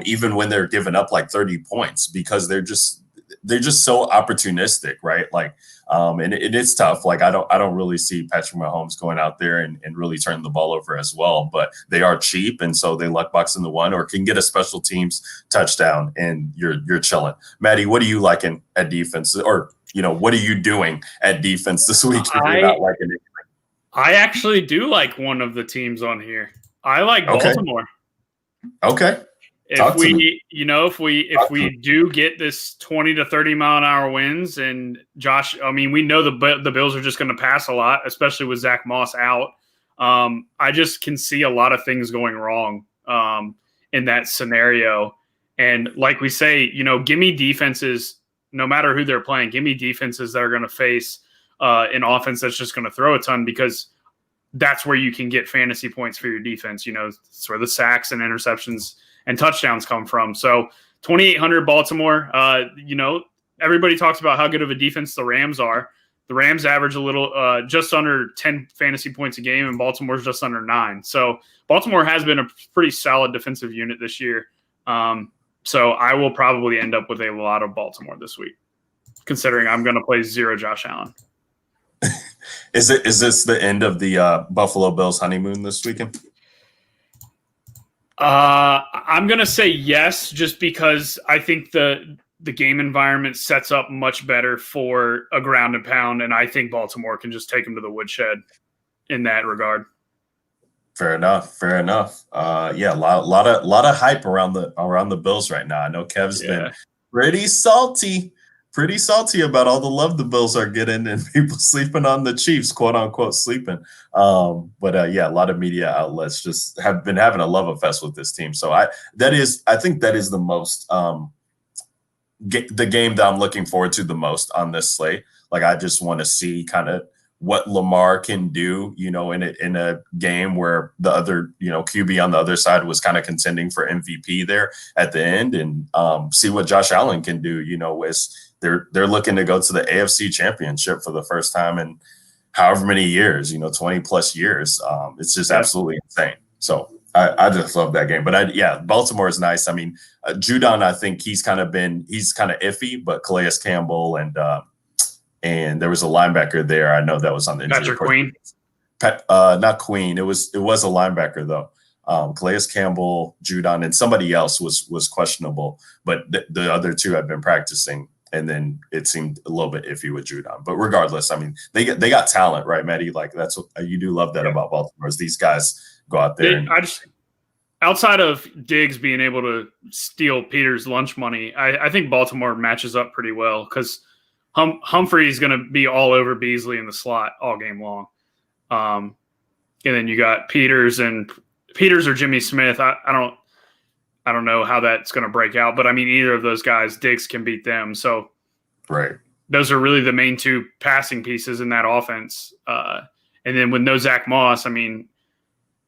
even when they're giving up like 30 points, because they're just so opportunistic, right? Like, and it's tough. Like, I don't really see Patrick Mahomes going out there and really turning the ball over as well, but they are cheap. And so they luck box in the one, or can get a special teams touchdown, and you're chilling. Matty, what are you liking at defense, or, what are you doing at defense this week if you're not liking anything? I actually do like one of the teams on here. I like Baltimore. Okay. If we do get this 20 to 30 mile an hour winds, and Josh, I mean, we know the Bills are just going to pass a lot, especially with Zach Moss out. I just can see a lot of things going wrong in that scenario. And like we say, give me defenses, no matter who they're playing, give me defenses that are going to face an offense that's just going to throw a ton, because that's where you can get fantasy points for your defense. It's where the sacks and interceptions and touchdowns come from. So 2,800 Baltimore, everybody talks about how good of a defense the Rams are. The Rams average a little, just under 10 fantasy points a game, and Baltimore's just under 9. So Baltimore has been a pretty solid defensive unit this year. So I will probably end up with a lot of Baltimore this week, considering I'm going to play 0 Josh Allen. Is this the end of the Buffalo Bills honeymoon this weekend? I'm going to say yes, just because I think the game environment sets up much better for a ground and pound, and I think Baltimore can just take them to the woodshed in that regard. Fair enough. Yeah, a lot of hype around the Bills right now. I know Kev's been pretty salty about all the love the Bills are getting, and people sleeping on the Chiefs, quote unquote sleeping. But a lot of media outlets just have been having a love fest with this team. So I think that is the most the game that I'm looking forward to the most on this slate. Like, I just want to see kind of what Lamar can do, in a game where the other, QB on the other side was kind of contending for MVP there at the end, and see what Josh Allen can do, as they're looking to go to the AFC Championship for the first time in however many years, 20 plus years. It's just absolutely insane. So I just love that game. But Baltimore is nice. I mean, Judon, I think he's kind of iffy, but Calais Campbell and there was a linebacker there. I know that was on the injury Patrick Queen. Not Queen. It was a linebacker though. Calais Campbell, Judon, and somebody else was questionable, but the other two have been practicing. And then it seemed a little bit iffy with Judon. But regardless, I mean, they got talent, right, Matty? Like, that's what you do love that about Baltimore, is these guys go out there. Outside of Diggs being able to steal Peter's lunch money, I think Baltimore matches up pretty well, because Humphrey is going to be all over Beasley in the slot all game long. And then you got Peters or Jimmy Smith. I don't know how that's going to break out, but I mean, either of those guys, Diggs can beat them. So Right. Those are really the main two passing pieces in that offense. And then with no Zach Moss, I mean,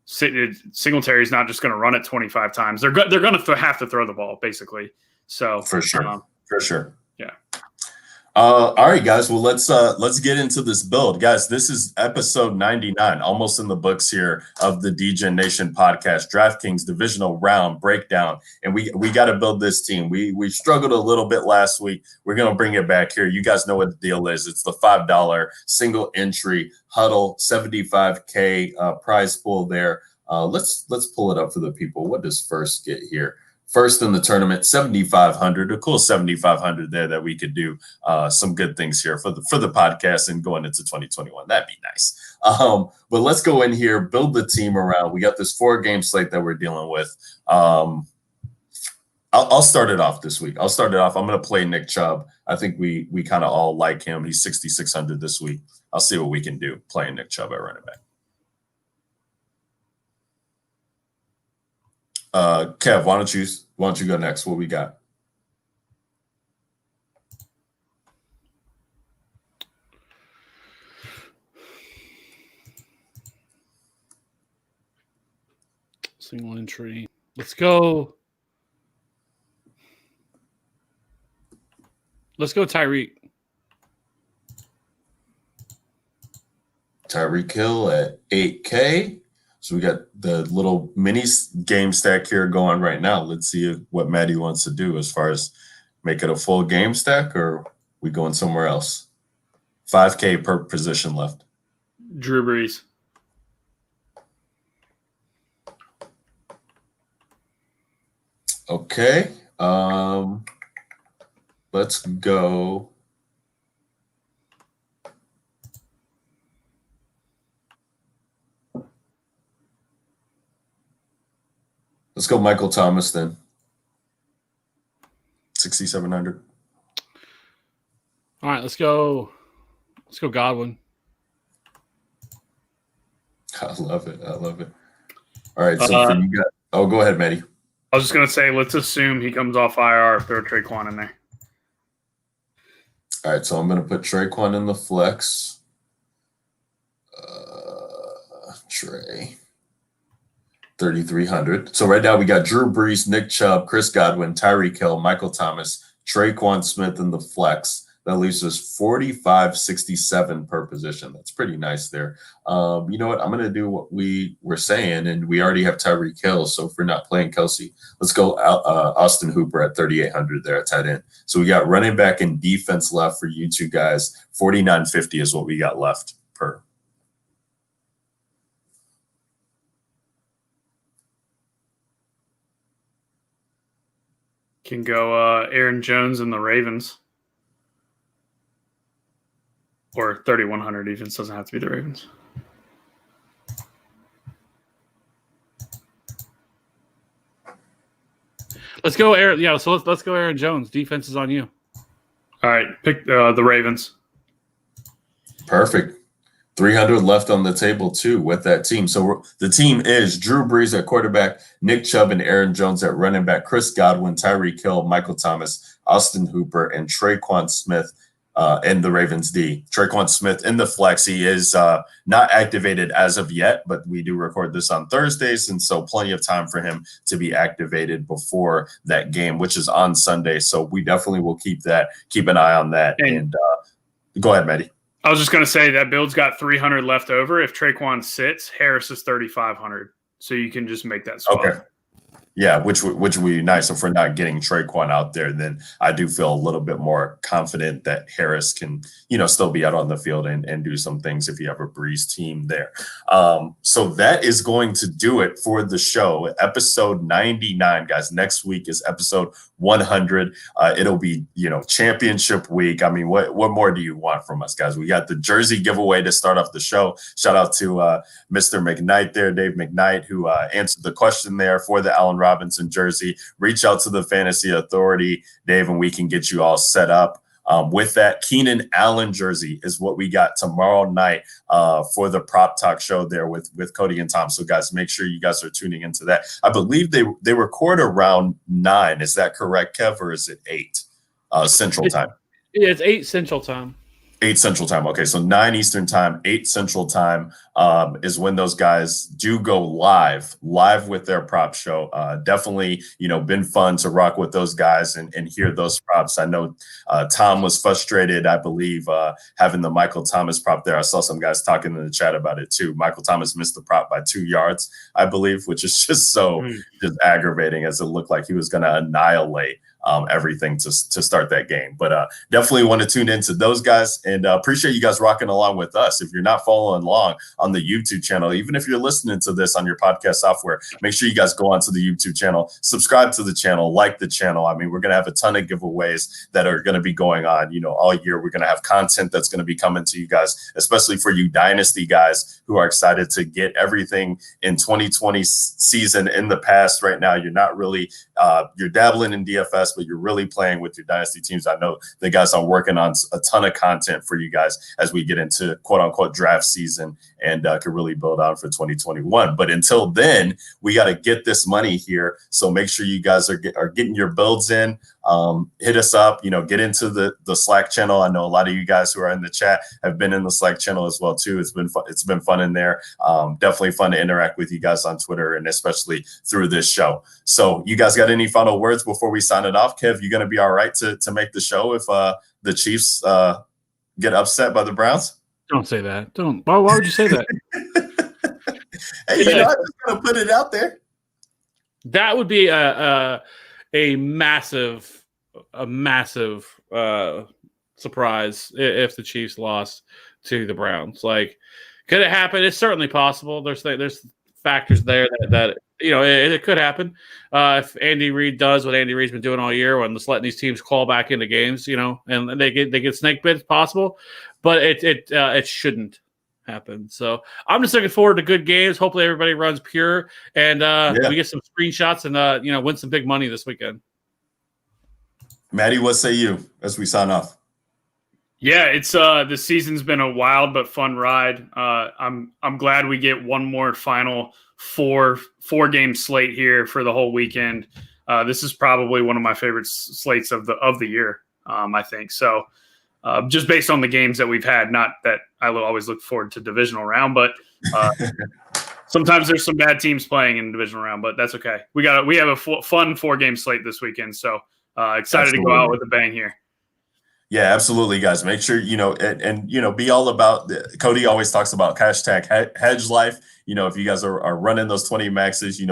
Singletary's not just going to run it 25 times. They're going to have to throw the ball, basically. So for sure. Yeah. All right, guys. Well, let's get into this build, guys. This is episode 99, almost in the books here of the DGen Nation podcast, DraftKings Divisional Round Breakdown, and we got to build this team. We struggled a little bit last week. We're gonna bring it back here. You guys know what the deal is. It's the $5 single entry huddle, 75K prize pool there. Let's pull it up for the people. What does first get here? First in the tournament, 7,500, a cool 7,500 there that we could do some good things here for the podcast and going into 2021. That'd be nice. But let's go in here, build the team around. We got this 4-game slate that we're dealing with. I'll start it off this week. I'm going to play Nick Chubb. I think we kind of all like him. He's 6,600 this week. I'll see what we can do playing Nick Chubb at running back. Kev, why don't you go next? What we got? Single entry. Let's go Tyreek. Tyreek Hill at 8K. So we got the little mini game stack here going right now. Let's see what Matty wants to do as far as make it a full game stack, or we going somewhere else. 5K per position left. Drew Brees. Okay. Let's go. Let's go Michael Thomas then. 6,700. All right, let's go Godwin. I love it. All right, so you got. Oh, go ahead, Matty. I was just going to say, let's assume he comes off IR. Throw Traquan in there. All right, so I'm going to put Traquan in the flex. Trey. 3,300. So right now we got Drew Brees, Nick Chubb, Chris Godwin, Tyreek Hill, Michael Thomas, Traquan Smith in the flex. That leaves us 45.67 per position. That's pretty nice there. You know what? I'm going to do what we were saying, and we already have Tyreek Hill. So if we're not playing Kelsey, let's go Austin Hooper at 3,800 there at tight end. So we got running back and defense left for you two guys. 49.50 is what we got left per. Can go Aaron Jones and the Ravens. Or 3,100 defense, doesn't have to be the Ravens. Let's go Aaron. Yeah, so let's go Aaron Jones. Defense is on you. All right, pick the Ravens. Perfect. 300 left on the table, too, with that team. So the team is Drew Brees at quarterback, Nick Chubb and Aaron Jones at running back, Chris Godwin, Tyreek Hill, Michael Thomas, Austin Hooper, and Traquan Smith in the Ravens D. Traquan Smith in the flex. He is not activated as of yet, but we do record this on Thursdays, and so plenty of time for him to be activated before that game, which is on Sunday. So we definitely will keep an eye on that. And go ahead, Matty. I was just going to say that build's got 300 left over. If Traquan sits, Harris is 3,500. So you can just make that swap. Okay. Yeah, which would be nice. If we're not getting Traquan out there, then I do feel a little bit more confident that Harris can, still be out on the field and do some things if you have a Brees team there. So that is going to do it for the show. Episode 99, guys. Next week is episode 100. It'll be, championship week. I mean, what more do you want from us, guys? We got the jersey giveaway to start off the show. Shout out to Mr. McKnight there, Dave McKnight, who answered the question there for the Allen Robinson jersey. Reach out to the Fantasy Authority, Dave, and we can get you all set up. With that, Keenan Allen jersey is what we got tomorrow night for the Prop Talk show there with Cody and Tom. So, guys, make sure you guys are tuning into that. I believe they record around 9. Is that correct, Kev, or is it 8 Central Time? Yeah, it's 8 Central Time. 8 Central Time. Okay, so 9 Eastern Time, 8 Central Time is when those guys do go live with their prop show. Definitely, been fun to rock with those guys and hear those props. I know Tom was frustrated, I believe, having the Michael Thomas prop there. I saw some guys talking in the chat about it too. Michael Thomas missed the prop by 2 yards, I believe, which is just so just aggravating, as it looked like he was going to annihilate everything to start that game. But definitely want to tune into those guys, and appreciate you guys rocking along with us. If you're not following along on the YouTube channel, even if you're listening to this on your podcast software, make sure you guys go onto the YouTube channel, subscribe to the channel, like the channel. I mean, we're going to have a ton of giveaways that are going to be going on, all year. We're going to have content that's going to be coming to you guys, especially for you Dynasty guys who are excited to get everything in 2020 season in the past. Right now, you're not really, you're dabbling in DFS, but you're really playing with your Dynasty teams. I know the guys are working on a ton of content for you guys as we get into quote unquote draft season and can really build on for 2021. But until then, we got to get this money here. So make sure you guys are getting your builds in. Hit us up, get into the Slack channel. I know a lot of you guys who are in the chat have been in the Slack channel as well too. It's been fun. It's been fun in there. Definitely fun to interact with you guys on Twitter and especially through this show. So you guys got any final words before we sign it off? Kev, you going to be all right to make the show if the Chiefs get upset by the Browns? Don't say that. Don't. Why would you say that? Hey, I'm just going to put it out there. That would be a massive surprise if the Chiefs lost to the Browns. Like, could it happen? It's certainly possible. There's factors there that it could happen. If Andy Reid does what Andy Reid's been doing all year, when just letting these teams call back into games, and they get snake bit, it's possible, but it shouldn't happen. So I'm just looking forward to good games. Hopefully everybody runs pure and we get some screenshots and win some big money this weekend. Matty, what say you as we sign off? Yeah, it's the season's been a wild but fun ride. I'm glad we get one more final four game slate here for the whole weekend. This is probably one of my favorite slates of the year. I think so. Just based on the games that we've had, not that I will always look forward to divisional round, but sometimes there's some bad teams playing in the divisional round, but that's okay. We have a fun 4-game slate this weekend, so excited to go out with a bang here. Yeah, absolutely, guys. Make sure, and be all about Cody always talks about hashtag hedge life. If you guys are running those 20 maxes,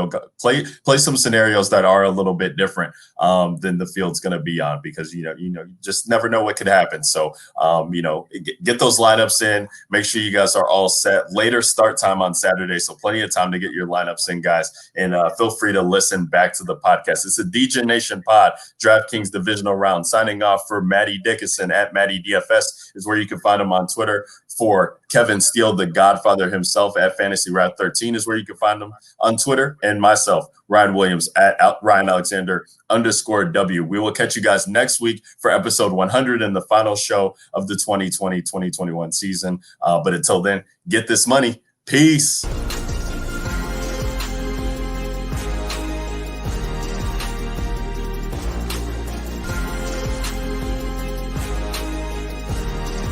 play some scenarios that are a little bit different than the field's going to be on, because, you just never know what could happen. So, get those lineups in, make sure you guys are all set. Later start time on Saturday. So plenty of time to get your lineups in, guys. And feel free to listen back to the podcast. It's a DJ Nation pod, DraftKings Divisional round. Signing off for Matty Dickinson at Matty DFS is where you can find him on Twitter. For Kevin Steele, the Godfather himself, at Fantasy Route 13 is where you can find him on Twitter. And myself, Ryan Williams, at Ryan Alexander _W. We will catch you guys next week for episode 100 and the final show of the 2020-2021 season. But until then, get this money. Peace.